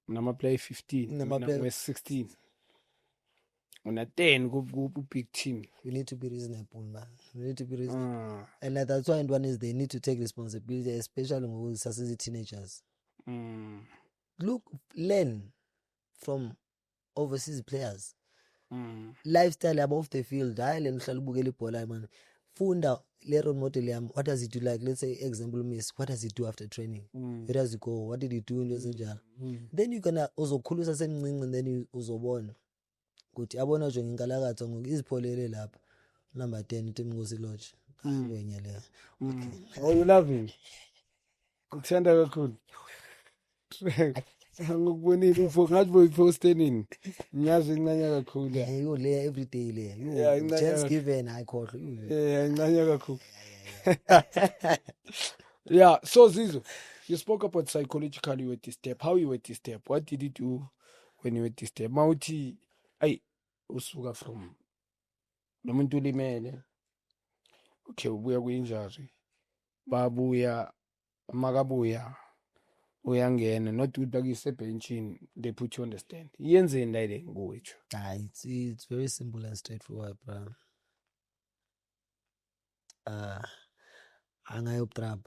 nama play 15 nama 16 una 10 ku big team. You need to be reasonable, man. You need to be reasonable. And that's why one is they need to take responsibility, especially with as teenagers. Look, learn from overseas players. Lifestyle above the field. I learn uhlala ibhola, man. Funda le role model yam. What does he do? Like, let's say example miss, what does he do after training? Where does he go? What did he do in the Then you gonna also khulusa semncinci, and then you uzobona ukuthi abona nje nginkalakatha ngoku izipholele lapha number 10 uthi Mngosi Lodge. Ngiyanyela. Oh, you love him. Uthanda kakhulu. Ngikubonile ngathi boyiposte nini. Ngiyazi incanya kakhulu. You le every day le. Just given I call you. Incanya kakhulu. Yeah, so Zizo, you spoke about psychologically with this step. How you were this step? What did you do when you were this step? Mauti, usuka from nomuntu limele. Okay, ubuya kwi-injury. Babuya, makabuya. Uyangena, not ukuthi benchini, they put you on the stand. Yenzeni la ile ngowethu? It's very simple and straightforward, bro. Angayobtrap.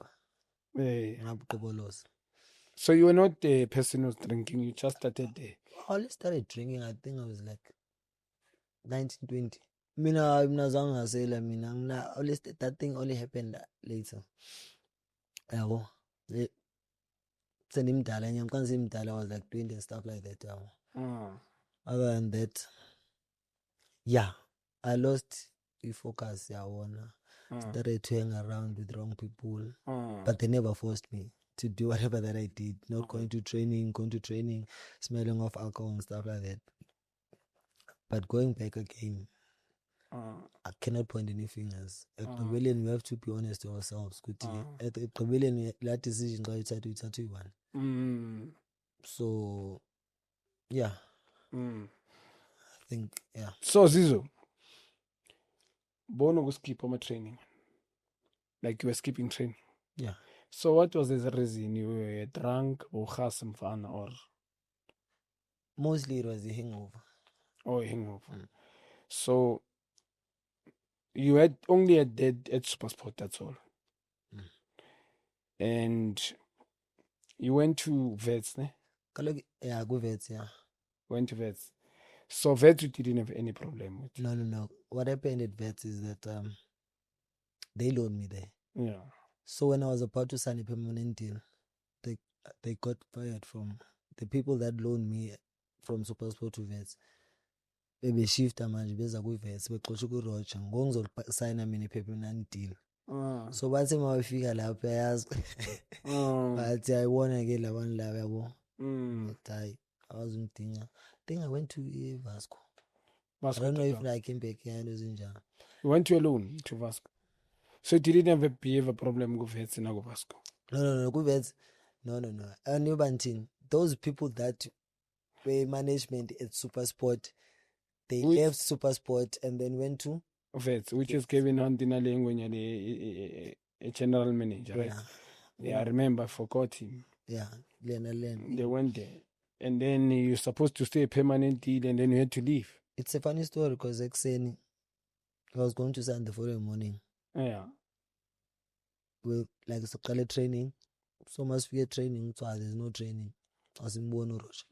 So you were not the person who was drinking, you just started there? I only started drinking, I think I was like 1920. That thing only happened later. I was like 20 and stuff like that. Other than that, yeah, I lost the focus. Started to hang around with wrong people, but they never forced me to do whatever that I did. Not going to training, smelling of alcohol and stuff like that. But going back again, I cannot point any fingers. At Rebellion, we have to be honest to ourselves. At Rebellion, that decision got to one. So, yeah. I think, yeah. So, Zizo, Bono was skip on my training. Like you were skipping training. Yeah. So what was the reason? You were drunk or had some fun or? Mostly it was a hangover. or hangover? So you had only at SuperSport, that's all. And you went to Vets, ne? Yeah, go vets, yeah. Went to Vets. So Vets you didn't have any problem with. No. What happened at vets is that they loaned me there. Yeah. So when I was about to sign a permanent deal, they got fired from the people that loaned me from SuperSport to vets. Bebeshifta manje beza ku-vets bexosha ku-Roger ngokuzosayina mina i-permanent deal. So bathi uma befika lapho yazi bathi ayibona-ke labantu laba yabo. Hayi awazungidinga. I think I went to Vasco. I don't know if I came back here ezinjani. You went to alone to Vasco. So you didn't have a behavior problem with Vets na go Vasco. No, ku-vets. No. And Ubantin, those people that were management at SuperSport, they left SuperSport and then went to Vets, which is Kevin Hunt in a general manager, right? Yeah, I remember, I forgot him. Yeah, Len. They went there. And then you're supposed to stay a permanent deal and then you had to leave. It's a funny story because I was going to sign the following morning. Yeah. With like Sokale training. So much fear training, so there's no training. I was in Bono Roche.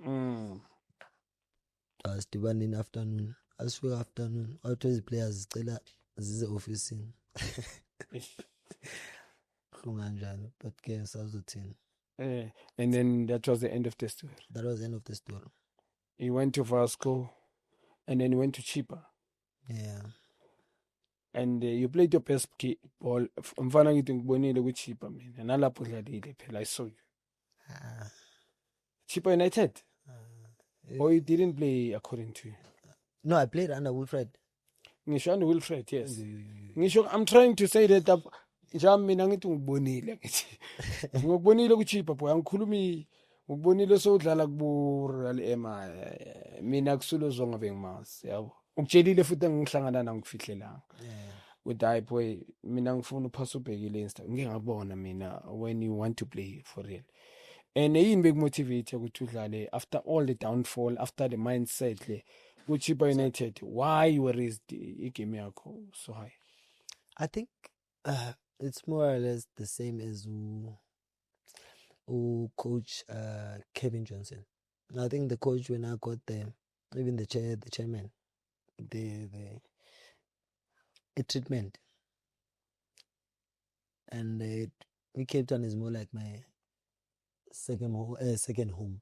I was divided in afternoon. I was free afternoon. All 20 players still at the office. But guess I was the team. And then that was the end of the story. That was the end of the story. You went to Vasco and then you went to Chipa. Yeah. And you played your best ball. Mfana ngithi ngibonile ku Chipa mina. Nalapho udlalile phela, I saw you. Chipa United? Or you didn't play according to you? No, I played under Wilfred. Ngisho under Wilfred, yes. Ngisho I'm trying to say that njami mina ngithi ngibonile ngithi. Ngikubonile ku Chipa boy, angikhulumi ngikubonile sowudlala ku Real Ema. Mina kusulo zonke bengimazi, yabo. Ukutshela futhi engihlangana na ngikufihlelanga. With hayi boy mina ngifuna uphasa ubhekile insta ngike ngabona mina when you want to play for real. And yini bekumotivate ukuthi udlale after all the downfall, after the mindset le ku Chipa United, why you raised igame yakho so high? I think it's more or less the same as coach Kevin Johnson. I think the coach when I got there, even the chairman, the treatment, and Cape Town is more like my second home.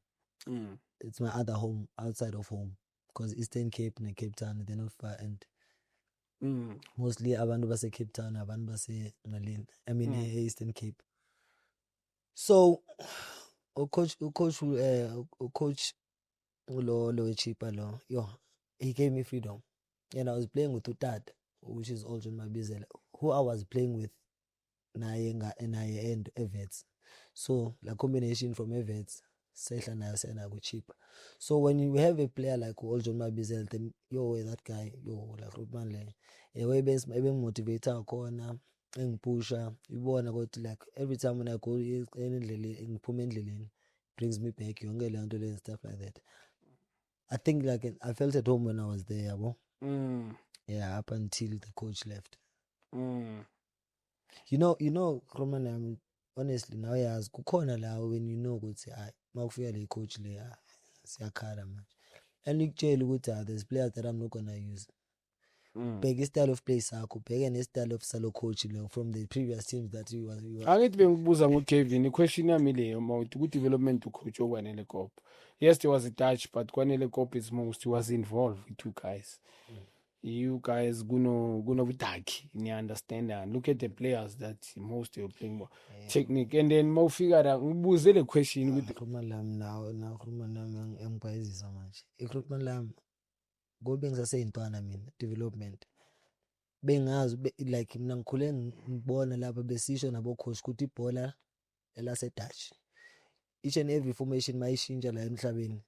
It's my other home outside of home because Eastern Cape and Cape Town they're not far, and mostly abantu base Cape Town, abantu base Nalin. I mean Eastern Cape. So coach Lo Chipa Lo, he gave me freedom. And I was playing with Utad, which is also my business, who I was playing with Nayenga and I end Evets. So the combination from Evets, Sehla na Sena go cheap. So when you have a player like Oljon Mabizel, then that guy, like Rutman Le, a way based maybe motivator corner and pusher, you wanna go to like every time when I go in Pumen brings me back, you and stuff like that. I think like I felt at home when I was there, yeah, up until the coach left. You know, Roman, honestly, now he has kukhona la when you know ukuthi hayi makufika le coach le siyakhala manje. And ngikutshela ukuthi there's players that I'm not gonna use. Bheka style of play sakho, bheka ne style of salo coach lo from the previous teams that you was. Angithi bengibuza ngoKevin iquestion yami leyo mawuthi ku development coach okwanele Kop. Yes, there was a touch, but Kwanele Kop is most he was involved with two guys. You guys gonna budaki, you understand that. Look at the players that most are playing more technique, and then more figure out ngibuze le question with recruitment lam now recruitment lam engibhayizisa manje. Recruitment lam gobe ngisaseyintwana mina development. Bengazi like mina ngikhule ngibona lapha besisho nabo coach ukuthi ibhola elase Dutch. Each and every formation mayishintsha la emhlabeni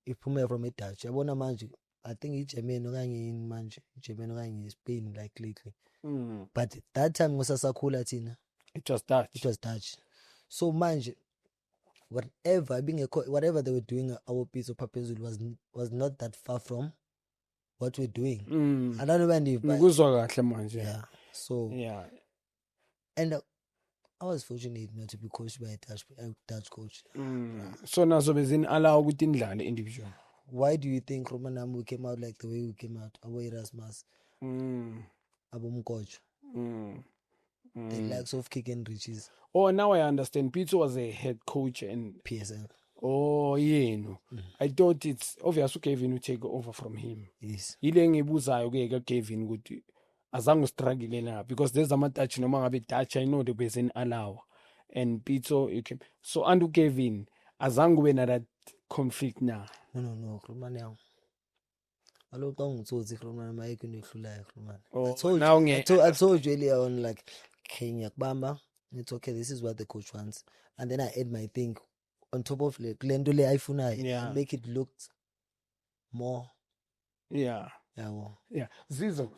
iphuma from a Dutch. Yabona manje I think iGermany okanye yini manje iGermany okanye Spain like lately. But that time ngosasakhula thina it was Dutch. So manje whatever they were doing, our piece of Papezulu was not that far from what we're doing. I don't know when you ngikuzwa kahle manje. yeah. So Yeah. and I was fortunate not to be coached by a Dutch coach. So nazo bezini allow ukuthi indlale individual. Why do you think Romanam we came out like the way we came out? Abo Erasmus, Abo Mkoch, the likes of Kick and Riches, Oh, now I understand. Pitso was a head coach and PSL. oh yeah, no. I thought it's obvious Kevin will take over from him. Yes. Ile ngibuzayo ke Kevin ukuthi azange struggle na because there's a match noma ngabe Dutch I know the bezini allow and Pitso you can so and Kevin azange kube na that conflict na. No, Romania. Alo tong tsotsi Romania ma ikune hlula Romania. Oh, I told you earlier on like Kenya Bamba. It's okay, this is what the coach wants. And then I add my thing on top of like Glendole iPhone and make it look more. Yeah. Yeah. Zizo.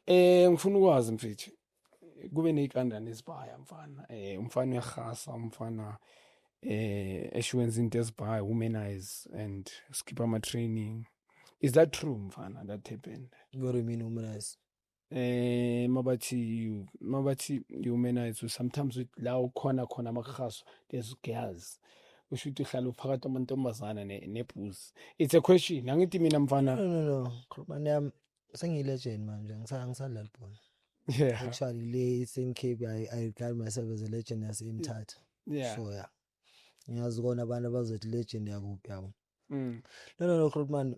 Ngifuna ukwazi mfethu. Kube nekandana esibhaya mfana. Umfana uyahasa, umfana eswenza into esibhaya, womanize and skip ama training. Is that true mfana that happened? What do you mean womanize? Mabathi humanize sometimes with la ukhona amakhaso there's girls usho ukuthi uhlala uphakathi amantombazana nebhuzi. It's a question angithi mina mfana no Romania sengiyi-legend manje ngisadlala ibhola. Yeah, Actually le same Cape I regard myself as a legend yaseMthatha. yeah. So yeah, ngiyazi kona abantu abazothi legend yakuphi yabo. Mm. No Grootman,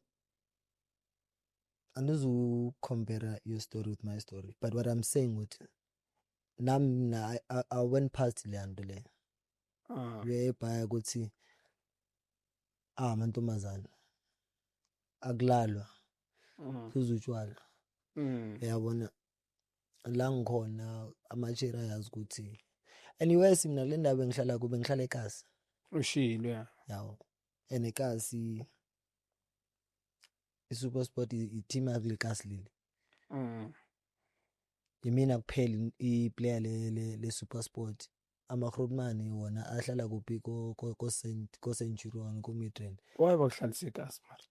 andizu compare your story with my story, but what I'm saying with namna I went past le nto le whereby ukuthi amantombazana akulalwa phuzu utshwala yabona la ngikhona amachera yazi ukuthi anyway mina le ndawo engihlala kube ngihlala eKasi Ushilo yawo and eKasi iSuper Sport i-team yakule Kasi leli yimina kuphela i-player le Super Sport ama-Grootman wona ahlala kuphi ko Centurion ko Midrand. Why bakuhlalisa eKasi manje?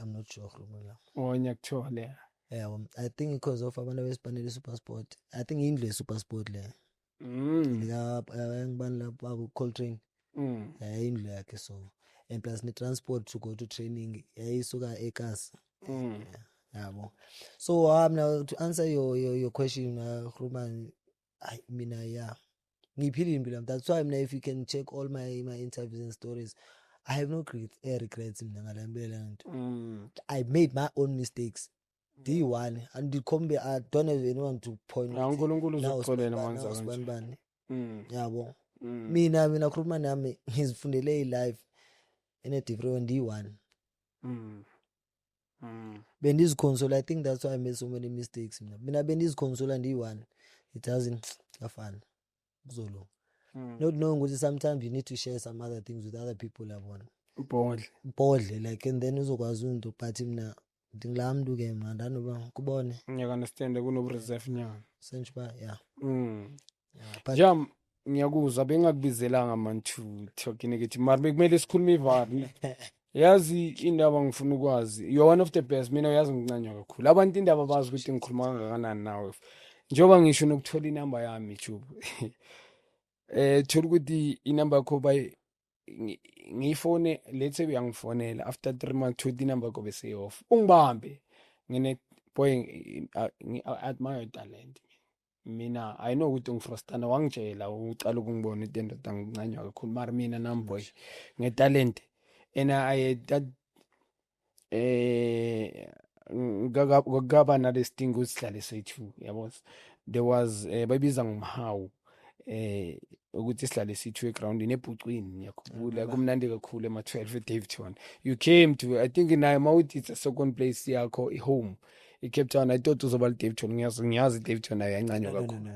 I'm not sure Grootman. Oh ngiyakuthola. Yeah, I think because of abantu bespanele Super Sport. I think indle Super Sport le. La ngibani lapha Coltrane. Indle yakhe so and plus the transport to go to training yayisuka eKasi. Yabo. So now to answer your question Grootman, yeah. That's why if you can check all my interviews and stories, I have no regrets. I made my own mistakes. D1 and the combi I don't have anyone to point now yabo mina Grootman nami ngizifundele life in a different D1 bendiziconsole. I think that's why I made so many mistakes. Mina bendiziconsole and D1 it doesn't fun zolo not knowing ukuthi sometimes you need to share some other things with other people yabona bodle like and then uzokwazi into but mina ngilami ke manje anoba kubone ngiyaka understand kuno reserve nyana senje ba yeah jam ngiyakuzwa bengakubizelanga man to talk negative mara bekumele sikhulume ivari yazi indaba ngifuna ukwazi you are one of the best mina uyazi ngincanywa kakhulu abantu indaba bazi ukuthi ngikhuluma kangakanani nawe njoba ngisho nokuthola inamba yami YouTube thola ukuthi inamba yakho ngiyifone lethe uyangifonela after 3 months thola inamba yakho bese off ungibambe ngine boy admire talent mina I know ukuthi ngifrustana wangitshela ucala ukungibona into ngincanywa kakhulu mara mina nami boy ngetalent and I that ngaba nalestingo sihlale sethu yabo there was bayibiza ngomhawu ukuthi sihlale sithu eground nebhucwini ngiyakhumbula kumnandi kakhulu ema12 eDaveyton you came to I think in Mount it's a second place yakho home eCape Town. I thought uzoba eDaveyton ngiyazi eDaveyton nayo yancanywa kakhulu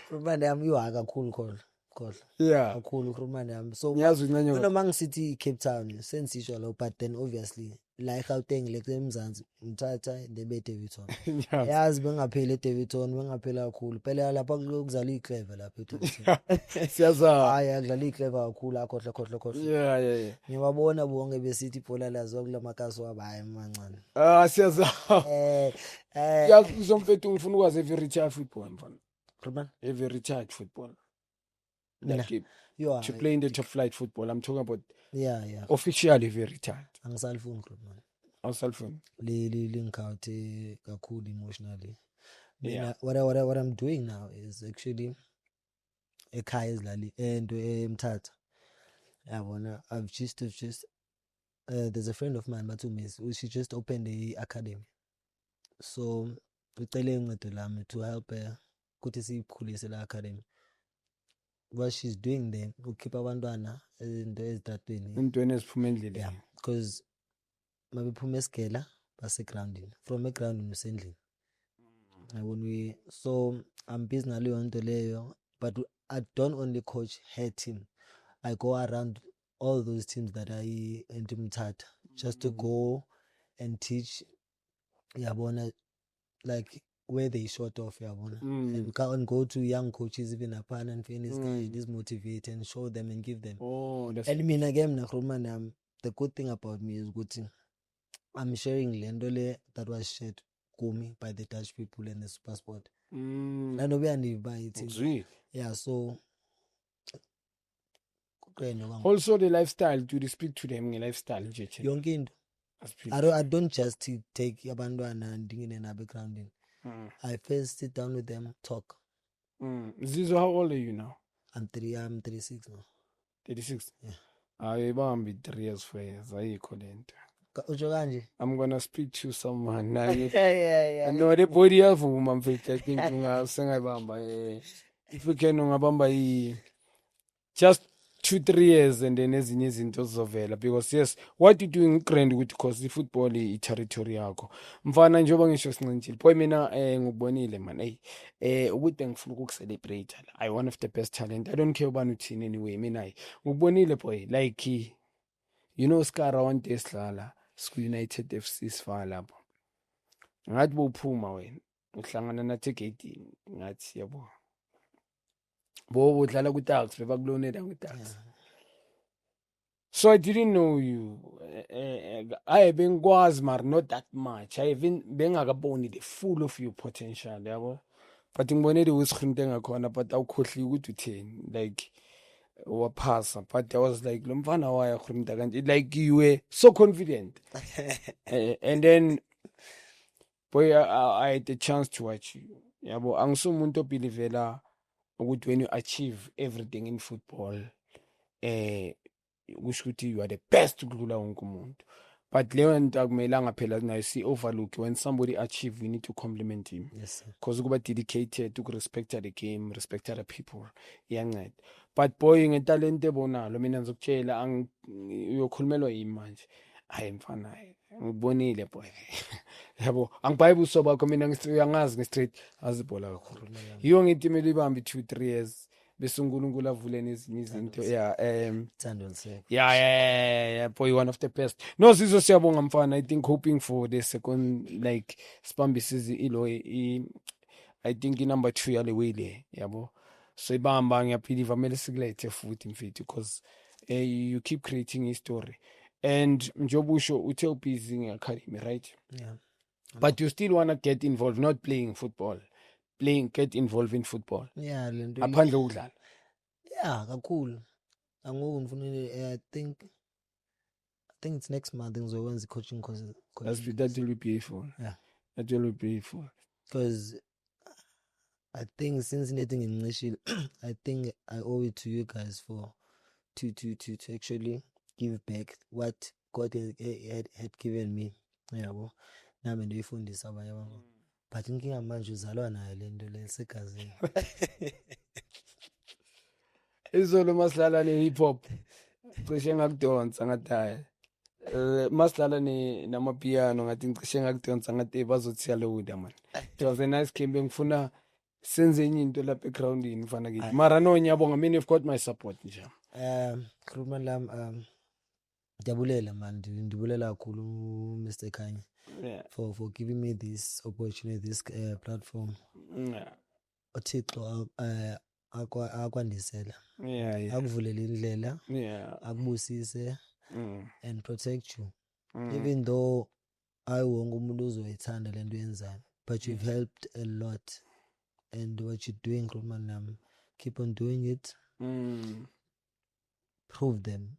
Grootman yami iwa kakhulu khola yeah kakhulu Grootman yami so ngiyazi uncanywa noma ngisithi Cape Town sensisho lo but then obviously la eGauteng lekule eMzansi Mthatha ndebe Davidson Yes. yazi bengapheli eDavidson bengaphela kakhulu phela lapha kuzala iClever lapha eDavidson Siyaza. hayi akudlala iClever kakhulu akhohle Yeah. ngiyabona bonke besithi ibhola lazo kulamakasi wabaye mancane Siyaza. eh Yakuzomfethu ngifuna ukwazi every retired football mfana. Ruben Every retired football. Mina. Like you are to play in the top flight football. I'm talking about yeah officially very retired. angisalifuni Ruben Awusalifuni. Lingkhawuthe kakhulu emotionally. Yeah. What I'm doing now is actually ekhaya ezilali ento eMthatha. Yabona I've just there's a friend of mine Matumis who she just opened a academy. So ucele uncedo lami to help her ukuthi sikhulise la academy. What she's doing there ukhipha abantwana into ezitratweni. Intweni eziphuma endleleni. Yeah, because mabephuma esigela base groundini from egroundini usendlini. So I'm busy ngaleyo nto leyo, but I don't only coach her team. I go around all those teams that are in Mthatha just to go and teach yabona like where they short off yabona and go to young coaches even upon and finish this motivate and show them and give them. That's And mina again the good thing about me is good thing. I'm sharing lendole that was shared kumi by the Dutch people and the super sport. Yeah, so also the lifestyle, to speak to them lifestyle yonke into. I don't just take abantwana and ding in a background. I first sit down with them, talk. Zizo, how old are you now? I'm 36 now. 36? Yeah. I'm 3 years, 4 years. I'm gonna speak to someone. Yeah. No, the body of woman, I think if we can just 2-3 years and then ezinye izinto zizovela, because yes, what you doing grand ukuthi cause football i-territory yakho mfana njengoba ngisho sinqintshile boy mina ngikubonile man ukuthi ngifuna ukucelebrate I one of the best talent. I don't care ubani uthini anyway mina ngikubonile boy like you know Skara one day sidlala United FC sifana lapho ngathi bophuma wena uhlangana nathi egate ngathi yabo bo udlala ku-tax bebakulonela ku-tax. So I didn't know you. I bengikwazi mar not that much. I even bengakaboni the full of your potential yabo. But ngibonile usikhinte ngakhona but awukhohli ukuthi utheni like waphasa but I was like lo mfana waya khulumta kanje like you were so confident. And then boy I had the chance to watch you. Yabo angisumuntu obelivela ukuthi when you achieve everything in football kusho ukuthi you are the best ukudlula wonke umuntu, but leyo nto akumelanga phela nayo si overlook. When somebody achieve we need to compliment him. Yes, because ukuba dedicated to respect the game, respect the people iyanceda. But boy ngetalent ebonalo mina ngizokutshela uyokhulumelwa yimi manje hayi mfana ngibonile boy yabo angibhayibe uso bakho mina ngiyangazi ngestraight azibhola kakhulu yiyo ngithi imele ibambe 2-3 years bese uNkulunkulu avule nezinye izinto. Yeah boy one of the best. No Zizo siyabonga mfana. I think hoping for the second like sibambisizi ilo I think number 2 yale wile yabo so ibamba ngiyabelieve amele sikulethe futhi mfethu because you keep creating a story. And njobusho uthe busy ngeacademy, right? Yeah. But you still want to get involved, not playing football. Get involved in football. Yeah, Aphandle ukudlala. Yeah, kakhulu. Angoku ngifunile I think it's next month ngizokwenza coaching courses. That will be beautiful. Yeah. That will be beautiful. Because I think since anything in Nishil, I think I owe it to you guys for to actually give back what God had given me. Yabo. Nami ndiyifundisa abanye abantu. But inkinga manje uzalwa nayo lento lesegazini. Izolo masidlala ne-hip hop cishe ngakudonsa ngadaya. Masidlala namapiano ngathi ngicishe ngakudonsa ngathi bazothi siyaloada man. It was a nice game ngifuna senze enye into lapha egroundini mfana kithi. Mara no nyabonga mina you've got my support nje. Khuluma lami Ndiyabulela man, ndibulela kakhulu Mr. Khanye Yeah. for giving me this opportunity, this platform. Yeah. uThixo akwandisela, Yeah. akuvulela indlela, Yeah. akubusise and protect you. Mm. Even though hayi wonke umuntu uzoyithanda lento yenzayo, but you've helped a lot, and what you're doing Romanam, keep on doing it. Prove them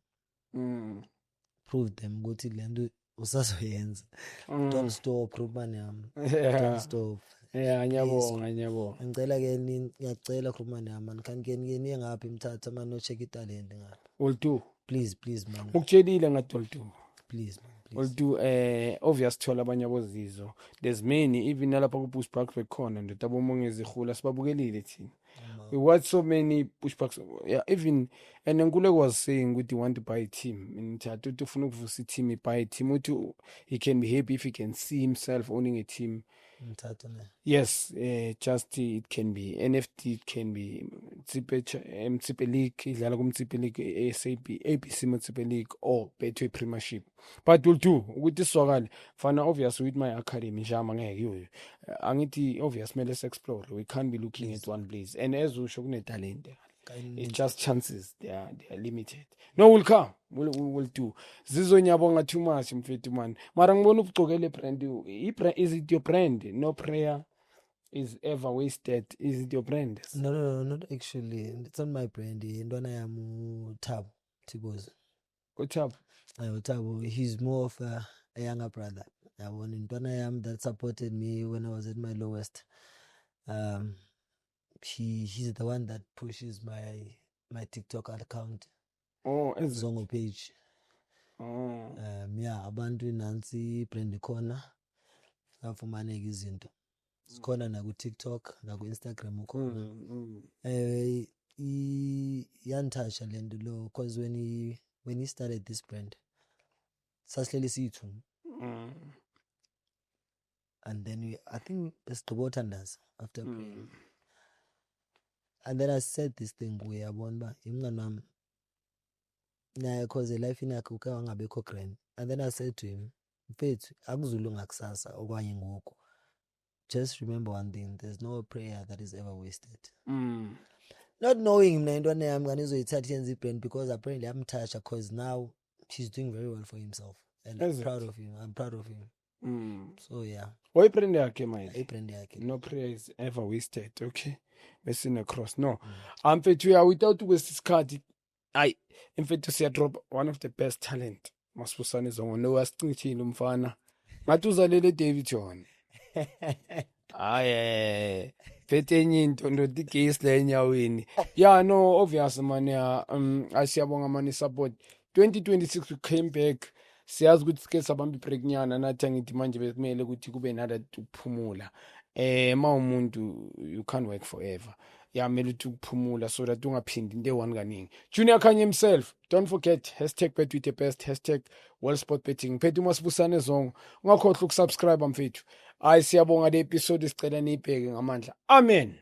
ukuthi lento usazoyenza. Don't stop Romanam, don't stop. Yeah, ngiyabonga. Ngiyacela Romanam man, kanti niye ngaphi Mthatha man, no check italent ngaphi. Oltu. Please man. Ukutshelile ngathi Oltu. Please man. Oltu obvious thola abanye abozizwe. There's many even nalapha ku Bushbuck bekhona ndoda abomongezi khula sibabukelile thina. We watch so many pushbacks. Yeah, even and Nkululeko was saying that he want to buy a team. In Mthatha ufuna ukuvusa team, buy a team. He can be happy if he can see himself owning a team. Yes, just it can be NFT, it can be Mtsipe League, idlala kumtsipe League, ABC Mtsipe League or Betway Premiership. But we'll do with this swagale. Fana obvious with my academy, jama ngeke angithi obvious let's explore. We can't be looking at one place. And as we show talent, it's just chances. They are limited. No, we'll come. We'll do. Zizo nyabonga too much mfethu man. Mara ngibona ukugcokela brand. Is it your brand? No prayer is ever wasted. Is it your brand? No, not actually. It's not my brand. Ndwana yam Thabo Tiboza. Thabo. Thabo. He's more of a younger brother. Ndwana yam that supported me when I was at my lowest. He's the one that pushes my TikTok account. Oh, Zongo page. Yeah, abantu nansi brand khona afumaneka izinto. Sikhona na ku TikTok na ku Instagram ukhona. Yantasha lento lo because when he started this brand sasihleli sithu. And then I think it's Tobotandas after praying. And then I said this thing kuye yabona ba imncane wami naye cause life inakho kangabekho grand. And then I said to him, mfethu akuzulunga kusasa okwanye ngoku. Just remember one thing, there's no prayer that is ever wasted. Not knowing mina intwana yami kanizoyithatha yenza ibrand because apparently I'm touched because now he's doing very well for himself. And I'm proud of him. So yeah. Why brand yakhe manje? Brand yakhe. No prayer is ever wasted, okay? Messing across. No. Mfethu ya without waste isikhathi. Mfethu siya drop one of the best talent. Masibusane Zongo no wasincithile umfana. Ngathi uzalele David John. Phethe enye into ndoda igesi la enyaweni. Yeah, no, obvious man ya asiyabonga mani support. 2026 we came back. Siyazi ukuthi sike sabamba ibreaknyana nathi angithi manje bekumele ukuthi kube nada ukuphumula. Umuntu you can't work forever. Yeah, mele ukuthi ukuphumula so that ungaphindi into one kaningi. Junior Khanye himself, don't forget #BetWithTheBest, #WorldSportBetting. Phethu Masibusane Zongo. Ungakhohlwa ukusubscribe mfethu. Siyabonga le episode sicela niyibheke ngamandla. Amen.